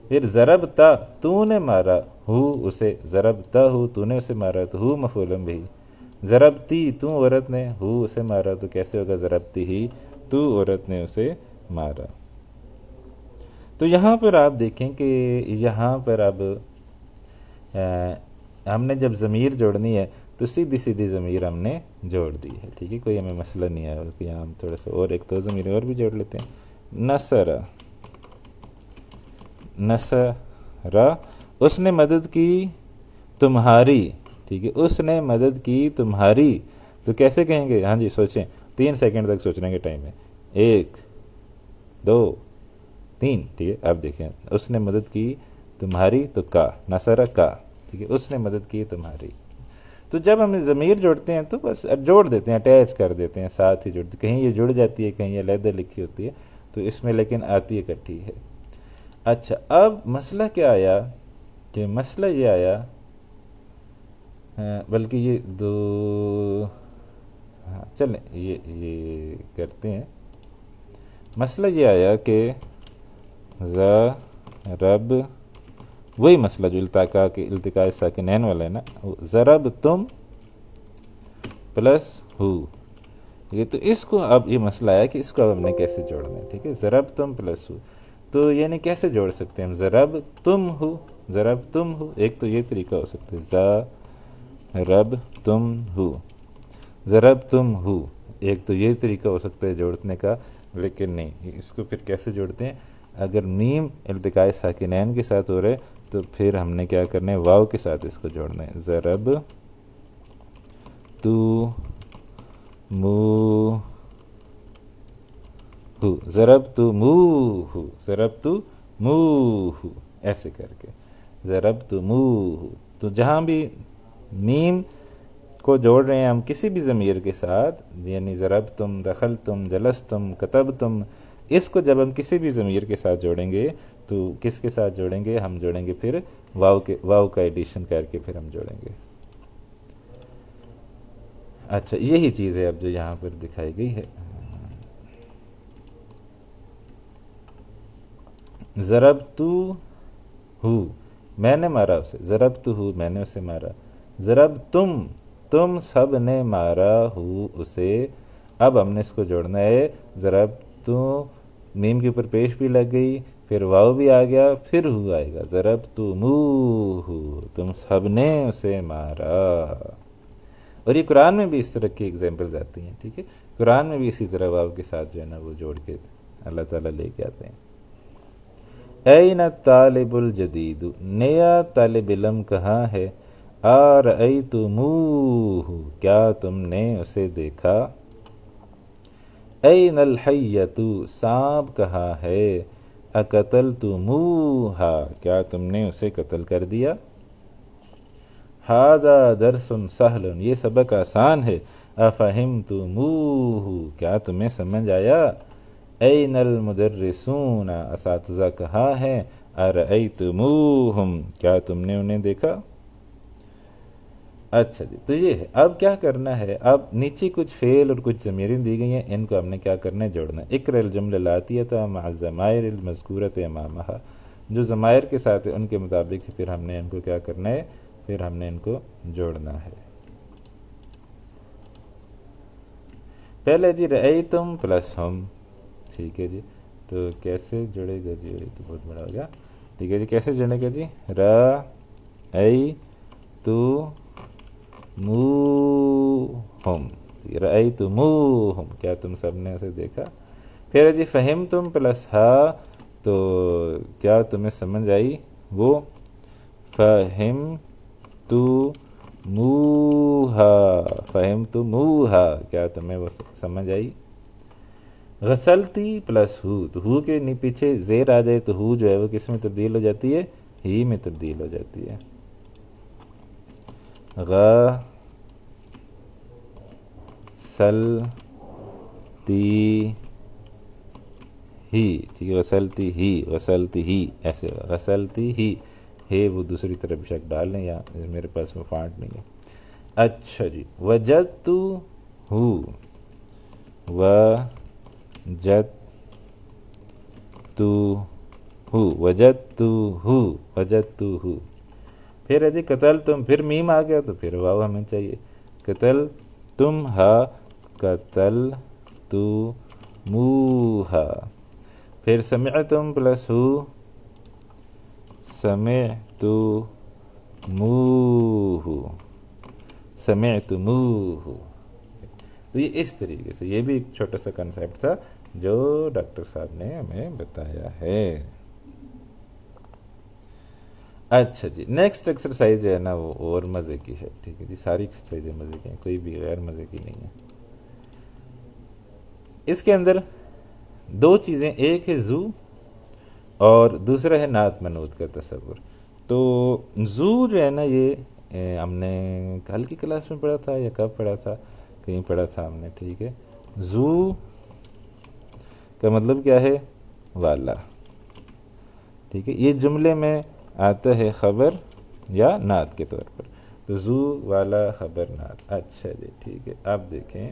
پھر ضربتا، تو نے مارا، ہو اسے، ضربتا ہو، تو نے اسے مارا، تو ہو مفعول بہ۔ ضربتی، تو عورت نے ہو اسے مارا، تو کیسے ہوگا ضربتی ہی، تو عورت نے اسے مارا۔ تو یہاں پر آپ دیکھیں کہ یہاں پر اب ہم نے جب ضمیر جوڑنی ہے تو سیدھی سیدھی ضمیر ہم نے جوڑ دی ہے، ٹھیک ہے، کوئی ہمیں مسئلہ نہیں ہے، بلکہ یہاں ہم تھوڑا سا اور ایک دو ضمیر اور بھی جوڑ لیتے ہیں۔ نصر، نصر، اس نے مدد کی تمہاری، ٹھیک ہے، اس نے مدد کی تمہاری، تو کیسے کہیں گے، ہاں جی سوچیں، 3 سیکنڈ تک سوچنے کے ٹائم ہے، 1 2 3، ٹھیک ہے، اب دیکھیں اس نے مدد کی تمہاری تو کا، نصر کا، ٹھیک ہے، اس نے مدد کی تمہاری۔ تو جب ہم ضمیر جوڑتے ہیں تو بس جوڑ دیتے ہیں، اٹیچ کر دیتے ہیں، ساتھ ہی جوڑتے، کہیں یہ جڑ جاتی ہے، کہیں یہ علیحدہ لکھی ہوتی ہے، تو اس میں لیکن آتی اکٹھی ہے۔ اچھا اب مسئلہ کیا آیا کہ مسئلہ یہ آیا، بلکہ یہ دو، ہاں چلیں یہ کرتے ہیں، مسئلہ یہ آیا کہ ضرب، وہی مسئلہ جو التقاء ساکنین والا ہے نا، ضرب تم پلس ہو، یہ تو اس کو اب یہ مسئلہ آیا کہ اس کو اب ہم نے کیسے جوڑنا ہے، ٹھیک ہے، ضرب تم پلس ہو، تو یعنی کیسے جوڑ سکتے ہیں ہم، ضرب تم ہو، ضرب تم ہو، ایک تو یہ طریقہ ہو سکتا ہے، ضرب تم ہو، ضرب تم ہو، ایک تو یہ طریقہ ہو سکتا ہے جوڑنے کا، لیکن نہیں، اس کو پھر کیسے جوڑتے ہیں، اگر میم التقاء ساکنین کے ساتھ ہو رہے تو پھر ہم نے کیا کرنا ہے، واو کے ساتھ اس کو جوڑنا ہے، ضرب تو مو ہو، ضرب تو مو ہو، ضرب تو مو ہو، ایسے کر کے ضرب تو مو ہو، تو جہاں بھی میم کو جوڑ رہے ہیں ہم کسی بھی ضمیر کے ساتھ، یعنی ضربتم، دخلتم، جلستم، کتبتم، اس کو جب ہم کسی بھی ضمیر کے ساتھ جوڑیں گے تو کس کے ساتھ جوڑیں گے؟ ہم جوڑیں گے پھر واو کا ایڈیشن کر کے پھر ہم جوڑیں گے۔ اچھا یہی چیز ہے اب جو یہاں پر دکھائی گئی ہے۔ ضربتو ہو، میں نے مارا اسے، ضربتو ہو، میں نے اسے مارا، ضربتم، تم سب نے مارا ہو اسے۔ اب ہم نے اس کو جوڑنا ہے، ضربتو، میم کے اوپر پیش بھی لگ گئی، پھر واو بھی آ گیا، پھر ہو آئے گا، ضربتموہ، تم سب نے اسے مارا۔ اور یہ قرآن میں بھی اس طرح کی ایگزامپلز آتی ہیں، ٹھیک ہے، قرآن میں بھی اسی طرح واو کے ساتھ جو ہے نا وہ جوڑ کے اللہ تعالیٰ لے کے آتے ہیں۔ این الطالب الجدید، نیا طالب علم کہاں ہے؟ آرأیتموہ، کیا تم نے اسے دیکھا؟ این الحیۃ، سانپ کہاں ہے؟ اقتلتموہا، کیا تم نے اسے قتل کر دیا؟ ھذا درس سہل، یہ سبق آسان ہے۔ افہمتموہ، کیا تمہیں سمجھ آیا؟ این المدرسون، اساتذہ کہاں ہیں؟ ارأیتموہم، کیا تم نے انہیں دیکھا؟ اچھا جی، تو یہ ہے۔ اب کیا کرنا ہے؟ اب نیچے کچھ فعل اور کچھ ضمیریں دی گئی ہیں، ان کو ہم نے کیا کرنا ہے؟ جوڑنا ہے۔ اقرأ الجملہ الآتیۃ مع الضمائر المذکورۃ امامہا، جو ضمائر کے ساتھ ہیں ان کے مطابق پھر ہم نے ان کو کیا کرنا ہے؟ پھر ہم نے ان کو جوڑنا ہے۔ پہلے جی رأیتم پلس ہم، ٹھیک ہے جی، تو کیسے جڑے گا جی؟ یہ تو بہت بڑا ہو گیا، ٹھیک ہے جی، کیسے جڑے گا جی؟ رأیتموہم، رأیتموہم، کیا تم سب نے اسے دیکھا؟ پھر جی فہمتم پلس ہا، تو کیا تمہیں سمجھ آئی وہ؟ فہمتموہا، فہمتموہا، کیا تمہیں وہ سمجھ آئی؟ غسلتی پلس ہو، تو ہو کے پیچھے زیر آ جائے تو ہو جو ہے وہ کس میں تبدیل ہو جاتی ہے؟ ہی میں تبدیل ہو جاتی ہے۔ غسلتی ہی، ٹھیک ہے، غسلتی ہی، غسلتی ہی، ایسے غسلتی ہی، ہے وہ دوسری طرف شک ڈال لیں، یا میرے پاس وہ فانٹ نہیں ہے۔ اچھا جی، وجدتو ہو، وجدتو ہو، وجدتو ہو، وجدتو ہو۔ پھر ہے جی قتل تم، پھر میم آ گیا تو پھر واو ہمیں چاہیے، قتل تم ہا، قتل تو موہا۔ پھر سمعتم پلس ہو، سمعتموہ، سمعتموہ۔ تو یہ اس طریقے سے، یہ بھی ایک چھوٹا سا کنسیپٹ تھا جو ڈاکٹر صاحب نے ہمیں بتایا ہے۔ اچھا جی، نیکسٹ ایکسرسائز جو ہے نا وہ اور مزے کی ہے، ٹھیک ہے جی، ساری ایکسرسائزیں مزے کی ہیں، کوئی بھی غیر مزے کی نہیں ہے۔ اس کے اندر دو چیزیں، ایک ہے زو اور دوسرا ہے نعت منعوت کا تصور۔ تو زو جو ہے نا یہ ہم نے کل کی کلاس میں پڑھا تھا یا کب پڑھا تھا؟ کہیں پڑھا تھا ہم نے، ٹھیک ہے۔ زو کا مطلب کیا ہے؟ والا، ٹھیک ہے، یہ جملے میں آتا ہے خبر یا نعت کے طور پر، تو زو والا خبر نعت۔ اچھا جی ٹھیک ہے، آپ دیکھیں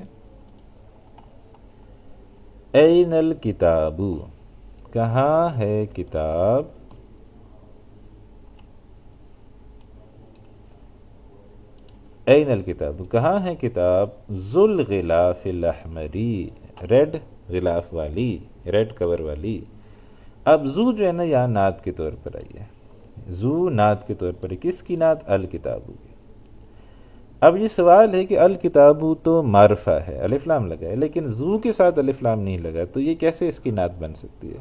این الکتاب، کہاں ہے کتاب؟ این الکتاب، کہاں ہے کتاب؟ ذو الغلاف الاحمری، ریڈ غلاف والی، ریڈ کور والی۔ اب زو جو ہے نا یہاں نعت کے طور پر آئی ہے، زو نعت کے طور پر، کس کی نعت؟ الکتاب کی۔ اب یہ سوال ہے کہ الکتاب تو معرفہ ہے، الف لام لگا ہے، لیکن زو کے ساتھ الف لام نہیں لگا، تو یہ کیسے اس کی نعت بن سکتی ہے؟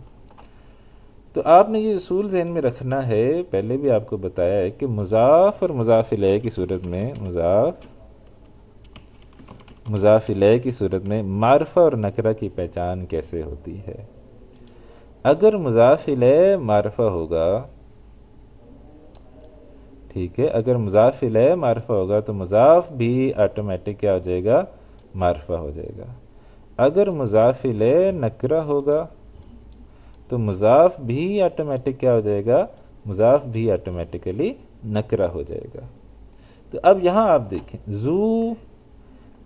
تو آپ نے یہ اصول ذہن میں رکھنا ہے، پہلے بھی آپ کو بتایا ہے کہ مضاف اور مضاف الیہ کی صورت میں، مضاف الیہ کی صورت میں معرفہ اور نکرہ کی پہچان کیسے ہوتی ہے؟ اگر مضاف الیہ معرفہ ہوگا، ٹھیک ہے، اگر مضاف الیہ معرفہ ہوگا تو مضاف بھی آٹومیٹک کیا ہو جائے گا، معرفہ ہو جائے گا۔ اگر مضاف الیہ نکرہ ہوگا تو مضاف بھی آٹومیٹک کیا ہو جائے گا، مضاف بھی آٹومیٹکلی نکرہ ہو جائے گا۔ تو اب یہاں آپ دیکھیں ذو،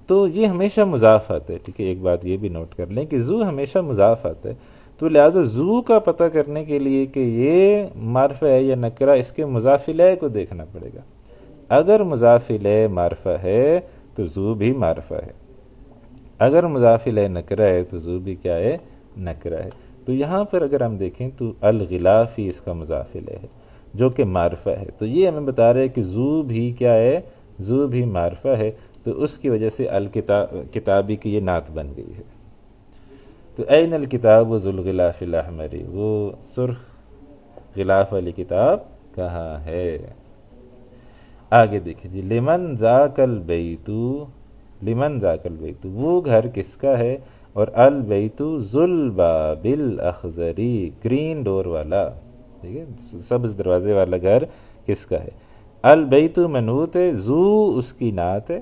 تو یہ ہمیشہ مضاف آتا ہے، ٹھیک ہے، ایک بات یہ بھی نوٹ کر لیں کہ ذو ہمیشہ مضاف آتا ہے، تو لہٰذا ذو کا پتہ کرنے کے لیے کہ یہ معرفہ ہے یا نکرہ، اس کے مضاف الیہ کو دیکھنا پڑے گا۔ اگر مضاف الیہ معرفہ ہے تو ذو بھی معرفہ ہے، اگر مضاف الیہ نکرہ ہے تو ذو بھی کیا ہے، نکرہ ہے۔ تو یہاں پر اگر ہم دیکھیں تو الغلافی اس کا مضاف الیہ ہے جو کہ معرفہ ہے، تو یہ ہمیں بتا رہے ہے کہ ذو بھی کیا ہے، ذو بھی معرفہ ہے، تو اس کی وجہ سے کتابی کی یہ نعت بن گئی ہے۔ تو این الکتاب ذو الغلاف الاحمر، وہ سرخ غلاف والی کتاب کہاں ہے؟ آگے دیکھیں جی، لمن ذاک البیت، لمن ذاک البیت، وہ گھر کس کا ہے، اور البیت ذو الباب الاخضر، گرین ڈور والا، ٹھیک ہے، سبز دروازے والا گھر کس کا ہے؟ البیت منعوت ہے، ذو اس کی نعت ہے،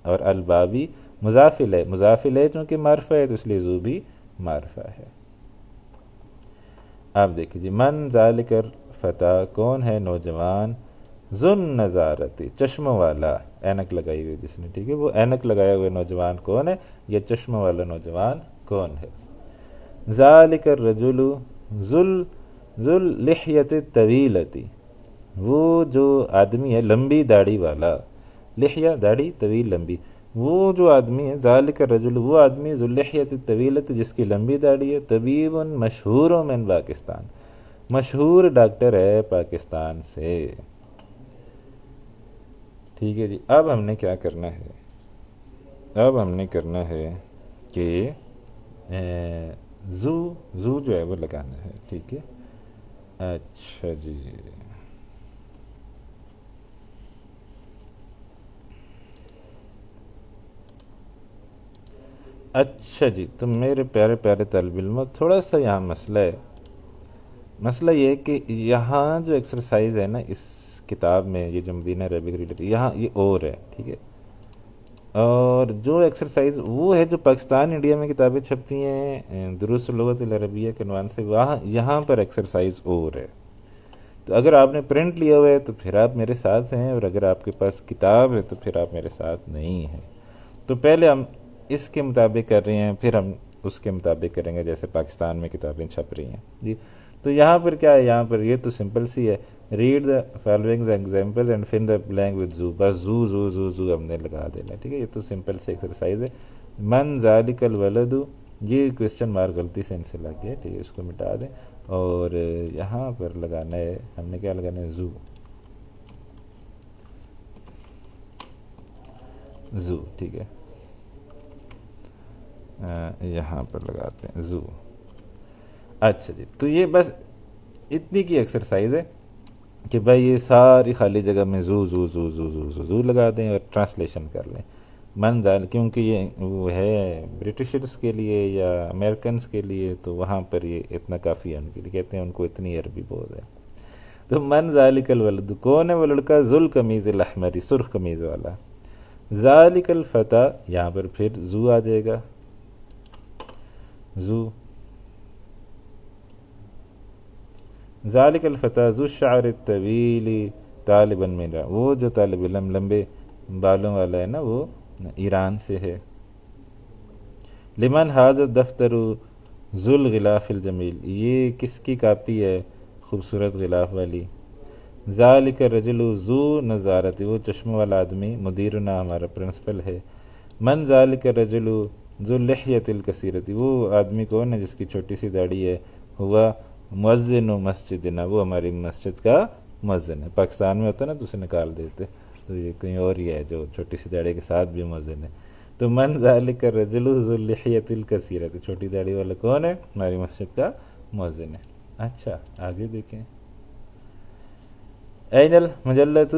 اور البابی مضاف الیہ، مضاف الیہ چونکہ معرفہ ہے تو اس لیے ذو بھی معرفہ ہے۔ آپ دیکھیں جی، من ذالک الفتیٰ، کون ہے نوجوان، ذو النضارۃ، چشموں والا، اینک لگائی ہوئی جس نے، ٹھیک ہے، وہ اینک لگائے ہوئے نوجوان کون ہے، یہ چشموں والا نوجوان کون ہے؟ ذالک الرجل ذو اللحیۃ الطویلۃ، وہ جو آدمی ہے لمبی داڑھی والا، لحیہ داڑھی، طویل لمبی، وہ جو آدمی ہے، ذالک الرجل وہ آدمی، ذو اللحیۃ الطویلۃ جس کی لمبی داڑھی ہے، طبیب مشہور من پاکستان، مشہور ڈاکٹر ہے پاکستان سے۔ ٹھیک ہے جی، اب ہم نے کیا کرنا ہے، اب ہم نے کرنا ہے کہ زو جو ہے وہ لگانا ہے، ٹھیک ہے۔ اچھا جی، اچھا جی، تو میرے پیارے پیارے طالب علموں، تھوڑا سا یہاں مسئلہ ہے، مسئلہ یہ ہے کہ یہاں جو ایکسرسائز ہے نا اس کتاب میں، یہ جو مدینہ عربک ریلیٹڈ، یہاں یہ اور ہے، ٹھیک ہے، اور جو ایکسرسائز وہ ہے جو پاکستان انڈیا میں کتابیں چھپتی ہیں دروس اللغۃ العربیہ کے عنوان سے، وہاں یہاں پر ایکسرسائز اور ہے۔ تو اگر آپ نے پرنٹ لیا ہوا ہے تو پھر آپ میرے ساتھ ہیں، اور اگر آپ کے پاس کتاب ہے تو پھر آپ میرے ساتھ نہیں ہیں۔ تو پہلے ہم اس کے مطابق کر رہے ہیں، پھر ہم اس کے مطابق کریں گے جیسے پاکستان میں کتابیں چھپ رہی ہیں جی۔ تو یہاں پر کیا ہے، یہاں پر یہ تو سمپل سی ہے، read the following example and fill the blank with زو، بس زو زو زو زو ہم نے لگا دینا، ٹھیک ہے، یہ تو سمپل سی ایکسرسائز ہے۔ من ذالک الولد، یہ کویسچن مارک غلطی سے ان سے لگ گیا، ٹھیک ہے، اس کو مٹا دیں، اور یہاں پر لگانا ہے، ہم نے کیا لگانا ہے، زو، زو، ٹھیک ہے، یہاں پر لگاتے ہیں زو۔ اچھا جی، تو یہ بس اتنی کی ایکسرسائز ہے کہ بھائی یہ ساری خالی جگہ میں زو زو زو زو زو زو زو لگا دیں اور ٹرانسلیشن کر لیں۔ من ذال، کیونکہ یہ وہ ہے برٹشرز کے لیے یا امریکنز کے لیے، تو وہاں پر یہ اتنا کافی ہے ان کے لیے، کہتے ہیں ان کو اتنی عربی بہت ہے۔ تو من ذالک الولد، کون ہے وہ لڑکا، ذو القمیض الاحمر، سرخ قمیض والا۔ ذالک الفتیٰ، یہاں پر پھر زو آ جائے گا، زو، ذالک الفتیٰ ذو الشعر الطویل طالبا من، وہ جو طالب علم لمبے بالوں والا ہے نا، وہ ایران سے ہے۔ لمن ھذا الدفتر ذو الغلاف الجمیل، یہ کس کی کاپی ہے، خوبصورت غلاف والی۔ ذالک الرجل ذو نضارۃ، وہ چشموں والا آدمی مدیرنا، ہمارا پرنسپل ہے۔ من ذالک الرجل ذو اللحیۃ الکثیرۃ، وہ آدمی کون ہے جس کی چھوٹی سی داڑھی ہے، ہوا مؤذن مسجدنا، وہ ہماری مسجد کا مؤذن ہے۔ پاکستان میں ہوتا ہے نا تو اسے نکال دیتے، تو یہ کہیں اور ہی ہے جو چھوٹی سی داڑھی کے ساتھ بھی مؤذن ہے۔ تو من ذالک الرجل ذو اللحیۃ الکثیرۃ، چھوٹی داڑھی والا کون ہے، ہماری مسجد کا مؤذن ہے۔ اچھا آگے دیکھیں، این المجلۃ،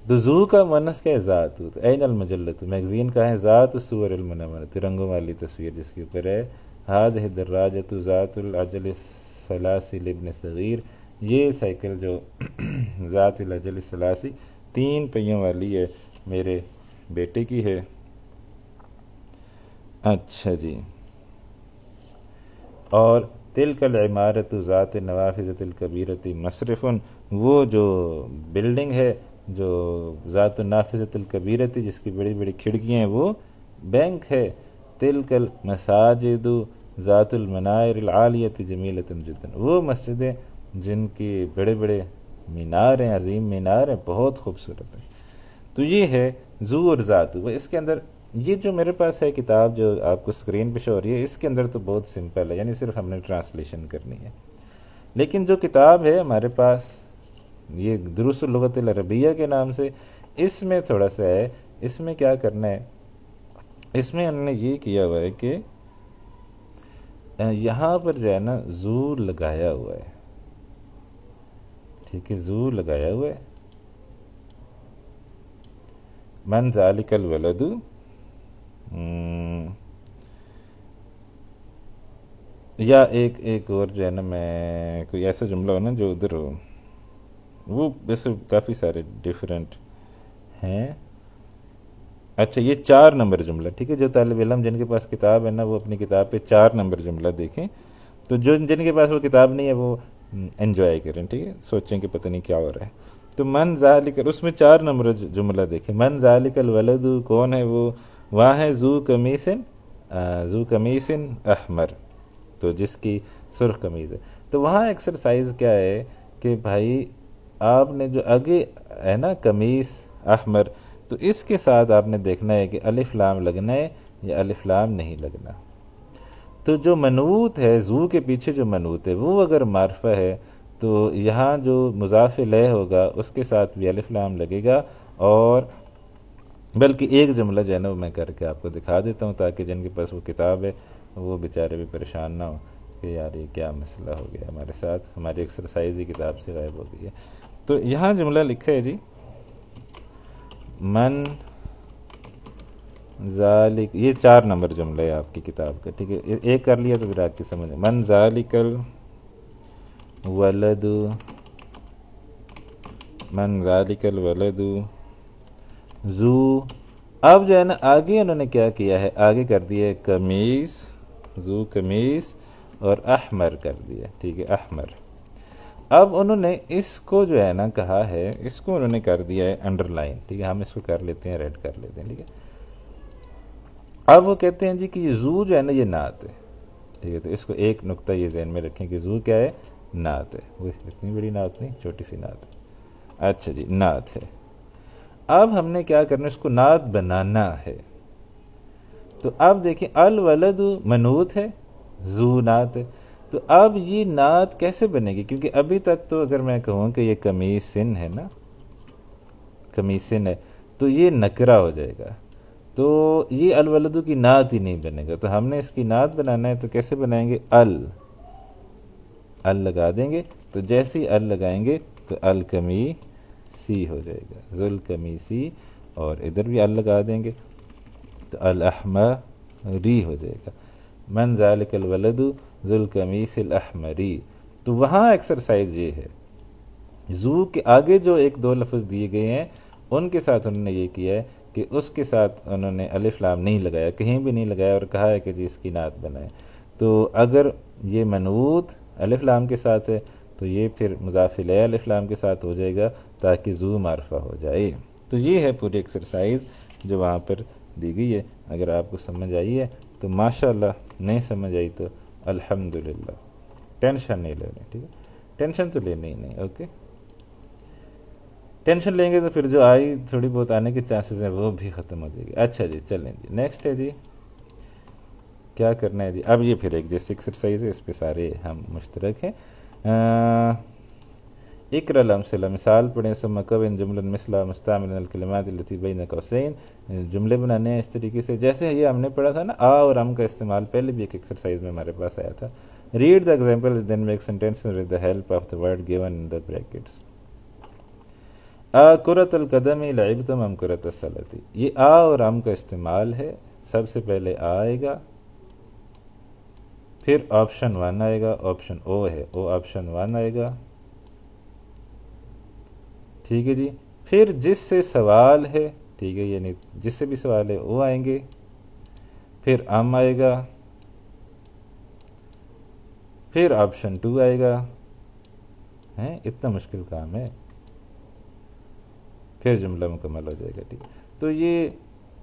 تو زو کا مؤنث کیا ہے، ذات، تو این المجلۃ، میگزین کا ہے، ذات الصور المنورۃ، ترنگوں والی تصویر جس کے اوپر ہے۔ ھذہ الدراجۃ ذات العجل السلاسل ابن صغیر، یہ سائیکل جو ذات الاجل الثلاثی 3 پہیوں والی ہے میرے بیٹے کی ہے۔ اچھا جی، اور تلک العمارت ذات نوافذ الکبیرۃ مصرف، وہ جو بلڈنگ ہے جو ذات النافذۃ الکبیرۃ جس کی بڑی بڑی کھڑکیاں ہیں وہ بینک ہے۔ تلک المساجد ذات المنائر العالیۃ جمیلۃ جدا، وہ مسجدیں جن کی بڑے بڑے مینار ہیں، عظیم مینار ہیں، بہت خوبصورت ہیں۔ تو یہ ہے ذو اور ذات۔ وہ اس کے اندر یہ جو میرے پاس ہے کتاب جو آپ کو اسکرین پہ شو ہو رہی ہے، اس کے اندر تو بہت سمپل ہے، یعنی صرف ہم نے ٹرانسلیشن کرنی ہے۔ لیکن جو کتاب ہے ہمارے پاس یہ دروس اللغت العربیہ کے نام سے، اس میں تھوڑا سا ہے، اس میں کیا کرنا ہے، اس میں انہوں نے یہ کیا ہوا ہے کہ یہاں پر جو ہے نا ذو لگایا ہوا ہے، ٹھیک ہے، ذو لگایا ہوا ہے، من ذالک الولد، یا ایک اور جو ہے نا، میں کوئی ایسا جملہ ہو نا جو ادھر ہو، وہ ویسے کافی سارے ڈیفرنٹ ہیں۔ اچھا، یہ 4 نمبر جملہ، ٹھیک ہے، جو طالب علم جن کے پاس کتاب ہے نا وہ اپنی کتاب پہ 4 نمبر جملہ دیکھیں، تو جن کے پاس وہ کتاب نہیں ہے وہ انجوائے کریں، ٹھیک ہے، سوچیں کہ پتہ نہیں کیا ہو رہا ہے۔ تو من ذالک، اس میں 4 نمبر جملہ دیکھیں، من ذالک الولد، کون ہے وہ؟ وہاں ہے ذو قمیص احمر، تو جس کی سرخ قمیض ہے۔ تو وہاں ایکسرسائز کیا ہے کہ بھائی آپ نے جو آگے ہے نا قمیص احمر، تو اس کے ساتھ آپ نے دیکھنا ہے کہ الف لام لگنا ہے یا الف لام نہیں لگنا۔ تو جو منوط ہے، ذو کے پیچھے جو منوط ہے وہ اگر معرفہ ہے تو یہاں جو مضاف الیہ ہوگا اس کے ساتھ بھی الف لام لگے گا، اور بلکہ ایک جملہ جو ہے نا وہ میں کر کے آپ کو دکھا دیتا ہوں تاکہ جن کے پاس وہ کتاب ہے وہ بیچارے بھی پریشان نہ ہو کہ یار یہ کیا مسئلہ ہو گیا ہمارے ساتھ، ہماری ایکسرسائز ہی کتاب سے غائب ہو گئی ہے۔ تو یہاں جملہ لکھا ہے جی، من ذالک، یہ 4 نمبر جملہ ہے آپ کی کتاب کا، ٹھیک ہے، ایک کر لیا تو پھر آپ کی سمجھ، من ذالک الولد، من ذالک الولد ذو، اب جو ہے نا آگے انہوں نے کیا کیا ہے، آگے کر دیا ہے قمیص، ذو قمیص، اور احمر کر دیا، ٹھیک ہے، احمر۔ اب انہوں نے اس کو جو ہے نا کہا ہے، اس کو انہوں نے کر دیا ہے انڈر لائن، ٹھیک ہے، ہم اس کو کر لیتے ہیں ریڈ کر لیتے ہیں، ٹھیک ہے۔ اب وہ کہتے ہیں جی کہ یہ ذو جو ہے نا یہ نعت ہے، ٹھیک ہے، تو اس کو ایک نقطہ یہ ذہن میں رکھیں کہ ذو کیا ہے، نعت ہے، وہ اتنی بڑی نعت نہیں، چھوٹی سی نعت ہے۔ اچھا جی، نعت ہے۔ اب ہم نے کیا کرنا ہے، اس کو نعت بنانا ہے۔ تو اب دیکھیں الولد منوط ہے، ذو نعت ہے، تو اب یہ نعت کیسے بنے گی؟ کیونکہ ابھی تک تو اگر میں کہوں کہ یہ قمیصن ہے نا، قمیصن ہے، تو یہ نکرہ ہو جائے گا، تو یہ الولد کی نعت ہی نہیں بنے گا۔ تو ہم نے اس کی نعت بنانا ہے، تو کیسے بنائیں گے؟ ال لگا دیں گے، تو جیسے ہی ال لگائیں گے تو القمیسی ہو جائے گا، ذوالقمیسی، اور ادھر بھی ال لگا دیں گے تو الاحمری ہو جائے گا، من ذالک الولد ذوالقمیص الاحمری۔ تو وہاں ایکسرسائز یہ ہے، ذو کے آگے جو 1-2 لفظ دیے گئے ہیں ان کے ساتھ انہوں نے یہ کیا ہے کہ اس کے ساتھ انہوں نے الف لام نہیں لگایا، کہیں بھی نہیں لگایا، اور کہا ہے کہ جی اس کی نعت بنائے۔ تو اگر یہ منوط الف لام کے ساتھ ہے تو یہ پھر مضاف الیہ الف لام کے ساتھ ہو جائے گا تاکہ ذو معرفہ ہو جائے۔ تو یہ ہے پوری ایکسرسائز جو وہاں پر دی گئی ہے۔ اگر آپ کو سمجھ آئی ہے تو ماشاءاللہ، نہیں سمجھ آئی تو الحمدللہ، ٹینشن نہیں لینے، ٹھیک ہے، ٹینشن تو لینے ہی نہیں، اوکے۔ ٹینشن لیں گے تو پھر جو آئی تھوڑی بہت آنے کے چانسز ہیں وہ بھی ختم ہو جائے گی۔ اچھا جی، چلیں جی، نیکسٹ ہے جی، کیا کرنا ہے جی؟ اب یہ پھر ایک جیسے ایکسرسائز ہے، اس پہ سارے ہم مشترک ہیں۔ اقرأ الامثلہ، مثال پڑھیں، ثم کون جملا مثلا مستعملا الکلمات التي بین قوسین، جملے بنانے ہیں اس طریقے سے جیسے یہ ہم نے پڑھا تھا نا، اور ام کا استعمال پہلے بھی ایک ایکسرسائز میں ہمارے پاس آیا تھا۔ Read the example then make sentences with the help of the word given in the brackets. کرۃ القدم لعبتم ام کرۃ السلۃ، یہ اور ام کا استعمال ہے، سب سے پہلے آئے گا، پھر آپشن 1 آئے گا، آپشن او ہے، او آپشن 1 آئے گا، ٹھیک ہے جی. پھر جس سے سوال ہے، ٹھیک ہے، یعنی جس سے بھی سوال ہے وہ آئیں گے. پھر ام آئے گا، پھر آپشن 2 آئے گا. ہیں اتنا مشکل کام ہے. پھر جملہ مکمل ہو جائے گا. ٹھیک، تو یہ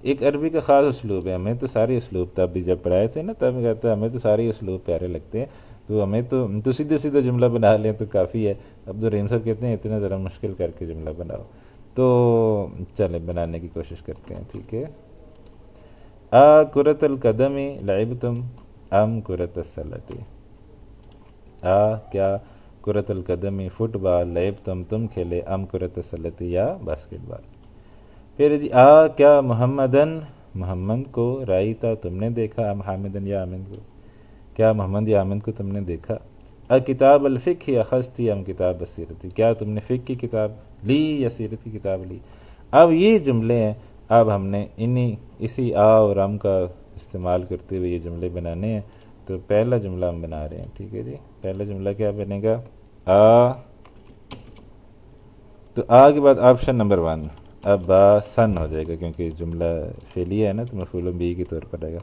ایک عربی کا خاص اسلوب ہے. ہمیں تو سارے اسلوب تب بھی جب پڑھائے تھے نا تب کہتا ہے ہمیں تو سارے اسلوب پیارے لگتے ہیں، تو ہمیں تو سیدھے سیدھے جملہ بنا لیں تو کافی ہے. عبدالرحیم صاحب کہتے ہیں اتنا ذرا مشکل کر کے جملہ بناؤ، تو چلیں بنانے کی کوشش کرتے ہیں. ٹھیک ہے. آ کرۃ القدم لعبتم ام کرۃ السلۃ. آ کیا کرۃ القدم فٹ بال، لعبتم تم کھیلے، ام کرۃ السلۃ یا باسکٹ بال. پھر جی آ کیا محمدن محمد کو، رائیتا تم نے دیکھا، ام حامدن یا حامد کو، کیا محمد یا حامد کو تم نے دیکھا. کتاب الفقہ اخذتی ام کتاب السیرت، کیا تم نے فقہ کی کتاب لی یا سیرت کی کتاب لی. اب یہ جملے ہیں، اب ہم نے اسی آ اور ام کا استعمال کرتے ہوئے یہ جملے بنانے ہیں. تو پہلا جملہ ہم بنا رہے ہیں. ٹھیک ہے جی. پہلا جملہ کیا بنے گا؟ آ، تو آ کے بعد آپشن نمبر 1 اباسن ہو جائے گا کیونکہ جملہ فعلیہ ہے نا، تو مفعول بھی کے طور پر آئے گا.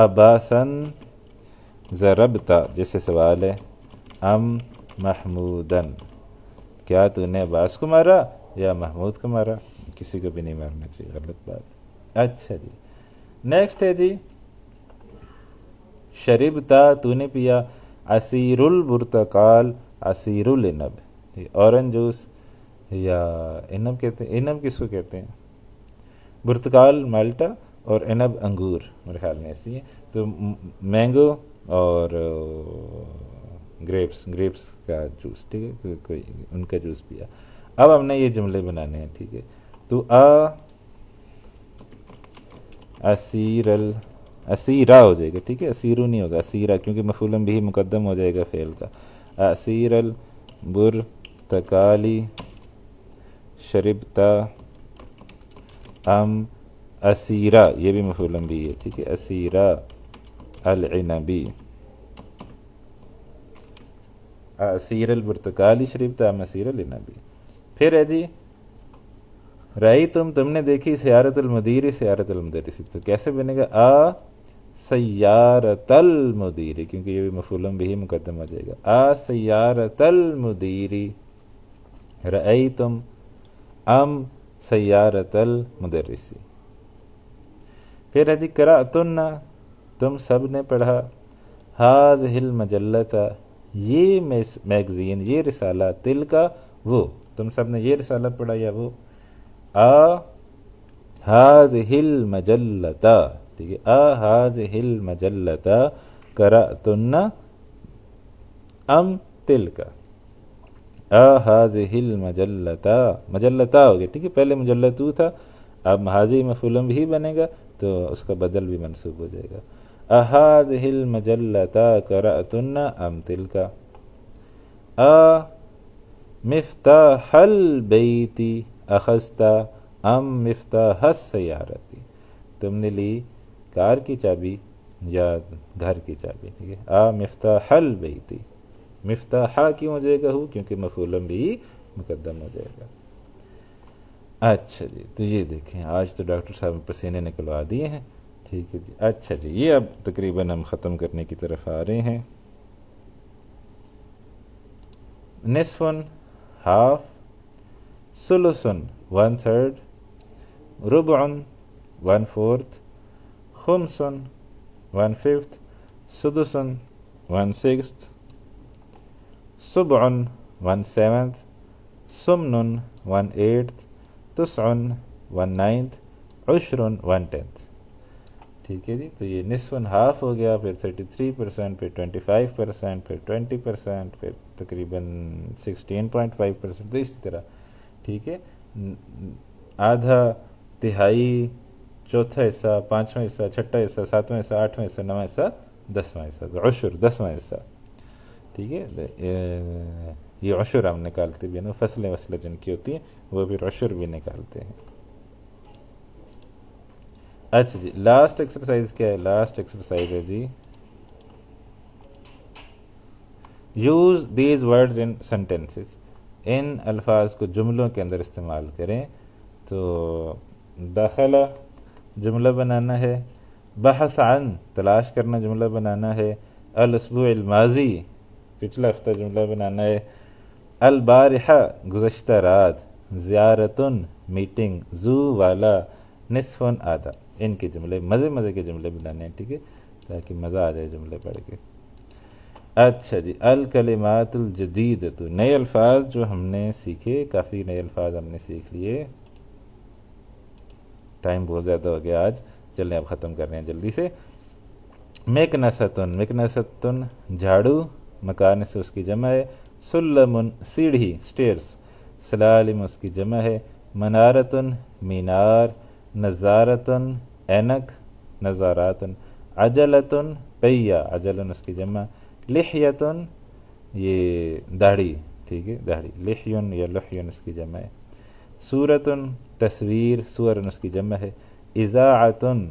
اباسن ضربتا، جس سے سوال ہے. ام محمودن، کیا تو نے عباس کو مارا یا محمود کو مارا. کسی کو بھی نہیں مارنا چاہیے، غلط بات. اچھا جی. نیکسٹ ہے جی شربتا، تو نے پیا. عصیر البرتقال عصیر العنب، اورنج جوس یا عنب کہتے ہیں. عنب کس کو کہتے ہیں؟ برتقال مالٹا اور عنب انگور، میرے خیال میں ایسی ہے. تو مینگو اور گریپس کا جوس. ٹھیک ہے، کوئی ان کا جوس پیا. اب ہم نے یہ جملے بنانے ہیں. ٹھیک ہے. تو اسیرا ہو جائے گا. ٹھیک ہے، اسیرو نہیں ہوگا، اسیرا، کیونکہ مفعول بھی مقدم ہو جائے گا فعل کا. اسیر البرتقالی شربتا ام اسیرا، یہ بھی مفعول بھی ہے. ٹھیک ہے، اسیرا العنبی. اسیر البرتقالی شربتا ام اسیر العنبی. پھر ہے جی رئی تم نے دیکھی سیارت المدیر سیارت المدرس. تو کیسے بنے گا؟ آ سیارت المدیر، کیونکہ یہ بھی مفعول بھی مقدم ہو جائے گا. آ سیارت المدیر رئی تم ام سیارت المدرسی. پھر ہے جی قرأتن، تم سب نے پڑھا. ہاذہ المجلۃ، یہ میگزین، یہ رسالہ. تل کا، وہ، تم سب نے یہ رسالہ پڑھا یا وہ. ہاذہ المجلۃ، ٹھیک ہے. ہاذہ المجلۃ قرأتن ام تل کا. ہاذہ المجلۃ، مجلتا ہو گیا. ٹھیک ہے، پہلے مجلتو تھا، اب حاضی مفعول بھی بنے گا تو اس کا بدل بھی منصوب ہو جائے گا. ہاذہ المجلۃ قرأتن ام تل کا. مفتاح البیت اخذت ام مفتاح السیارۃ. تم نے لی کار کی چابی یا گھر کی چابی. ٹھیک ہے. مفتاح البیت، مفتاح کیوں ہو جائے گا؟ ہو کیونکہ مفعول بھی مقدم ہو جائے گا. اچھا جی. تو یہ دیکھیں آج تو ڈاکٹر صاحب پسینے نکلوا دیے ہیں. ٹھیک ہے جی. اچھا جی، یہ اب تقریباً ہم ختم کرنے کی طرف آ رہے ہیں. نصفن ہاف، ثلثن 1/3، ربعن 1/4، خمسن 1/5، سدسن 1/6، سبعن 1/7، سمنن 1/8، تسعن 1/9، عشرن 1/10. ٹھیک ہے جی. تو یہ نصفاً ہاف ہو گیا، پھر 33%، پھر 25%، پھر 20%، پھر تقریباً 16.5%. تو اسی طرح. ٹھیک ہے. آدھا، تہائی، چوتھا حصہ، پانچواں حصہ، چھٹا حصہ، ساتواں حصہ، آٹھواں حصہ، نواں حصہ، 10واں حصہ. تو عشر 10واں حصہ. ٹھیک ہے. یہ عشر ہم نکالتے بھی ہیں نا، فصلیں جن کی ہوتی ہیں وہ پھر عشر بھی نکالتے ہیں. اچھا جی. لاسٹ ایکسرسائز کیا ہے؟ لاسٹ ایکسرسائز ہے جی use these words in sentences. ان الفاظ کو جملوں کے اندر استعمال کریں. تو داخلہ جملہ بنانا ہے، بحث عن تلاش کرنا جملہ بنانا ہے، الاسبوع الماضی پچھلا ہفتہ جملہ بنانا ہے، البارحہ گزشتہ رات، زیارتن میٹنگ، زو والا، نصف آدھا. ان کے جملے مزے کے جملے بنانے ہیں، ٹھیک ہے، تاکہ مزہ آ جائے جملے پڑھ کے. اچھا جی، الکلمات الجدیدۃ، نئے الفاظ جو ہم نے سیکھے، کافی نئے الفاظ ہم نے سیکھ لیے. ٹائم بہت زیادہ ہو گیا آج، چلیں اب ختم کر رہے ہیں جلدی سے. مکنستن، مکنستن جھاڑو، مکان سے اس کی جمع ہے. سلم سیڑھی، سٹیئرس. سلالم اس کی جمع ہے. منارتن مینار. نظارتن اینک، نظاراتن. عجلتن پہیہ، عجلن اس کی جمع. لحیتن یہ داڑھی، ٹھیک ہے، داڑھی. لحیون یا لحیون اس کی جمع ہے. سورتن تصویر، سورن اس کی جمع ہے. اذاعتن،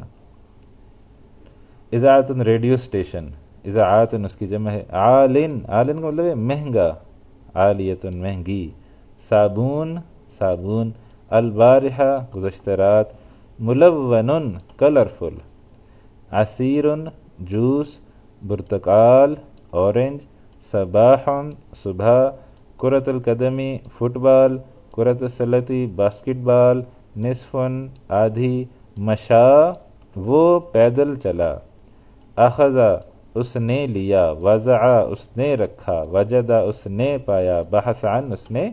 اذاعتن ریڈیو اسٹیشن. اذاعاتن اس کی جمع ہے. عالن، عالن کا مطلب ہے مہنگا. عالیتن مہنگی. صابون، صابن. البارحہ گزشتہ رات. ملون کلرفل. عصیرن جوس. برتقال اورنج. صباح صبح. کرۃ القدمی فٹ بال. کرۃ السلتی باسکٹ بال. نصف آدھی. مشا وہ پیدل چلا. اخذا اس نے لیا. وضع اس نے رکھا. وجد اس نے پایا. بحث عن اس نے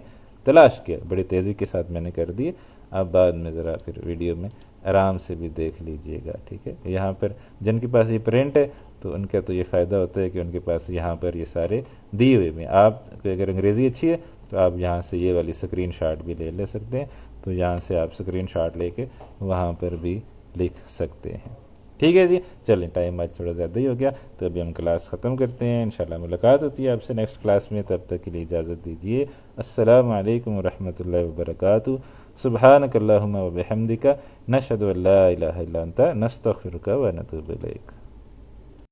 تلاش کیا. بڑی تیزی کے ساتھ میں نے کر دی، اب بعد میں ذرا پھر ویڈیو میں آرام سے بھی دیکھ لیجئے گا، ٹھیک ہے. یہاں پر جن کے پاس یہ پرنٹ ہے تو ان کا تو یہ فائدہ ہوتا ہے کہ ان کے پاس یہاں پر یہ سارے دیے ہوئے ہیں. آپ کو اگر انگریزی اچھی ہے تو آپ یہاں سے یہ والی اسکرین شاٹ بھی لے سکتے ہیں. تو یہاں سے آپ اسکرین شاٹ لے کے وہاں پر بھی لکھ سکتے ہیں. ٹھیک ہے جی، چلیں ٹائم آج تھوڑا زیادہ ہی ہو گیا، تو ابھی ہم کلاس ختم کرتے ہیں. انشاءاللہ ملاقات ہوتی ہے آپ سے نیکسٹ کلاس میں، تب تک کے لیے اجازت دیجیے. السلام علیکم ورحمۃ اللہ وبرکاتہ. سبحانک اللہم وبحمدک، نشہد ان لا الہ الا انت، نستغفرک ونتوب الیک.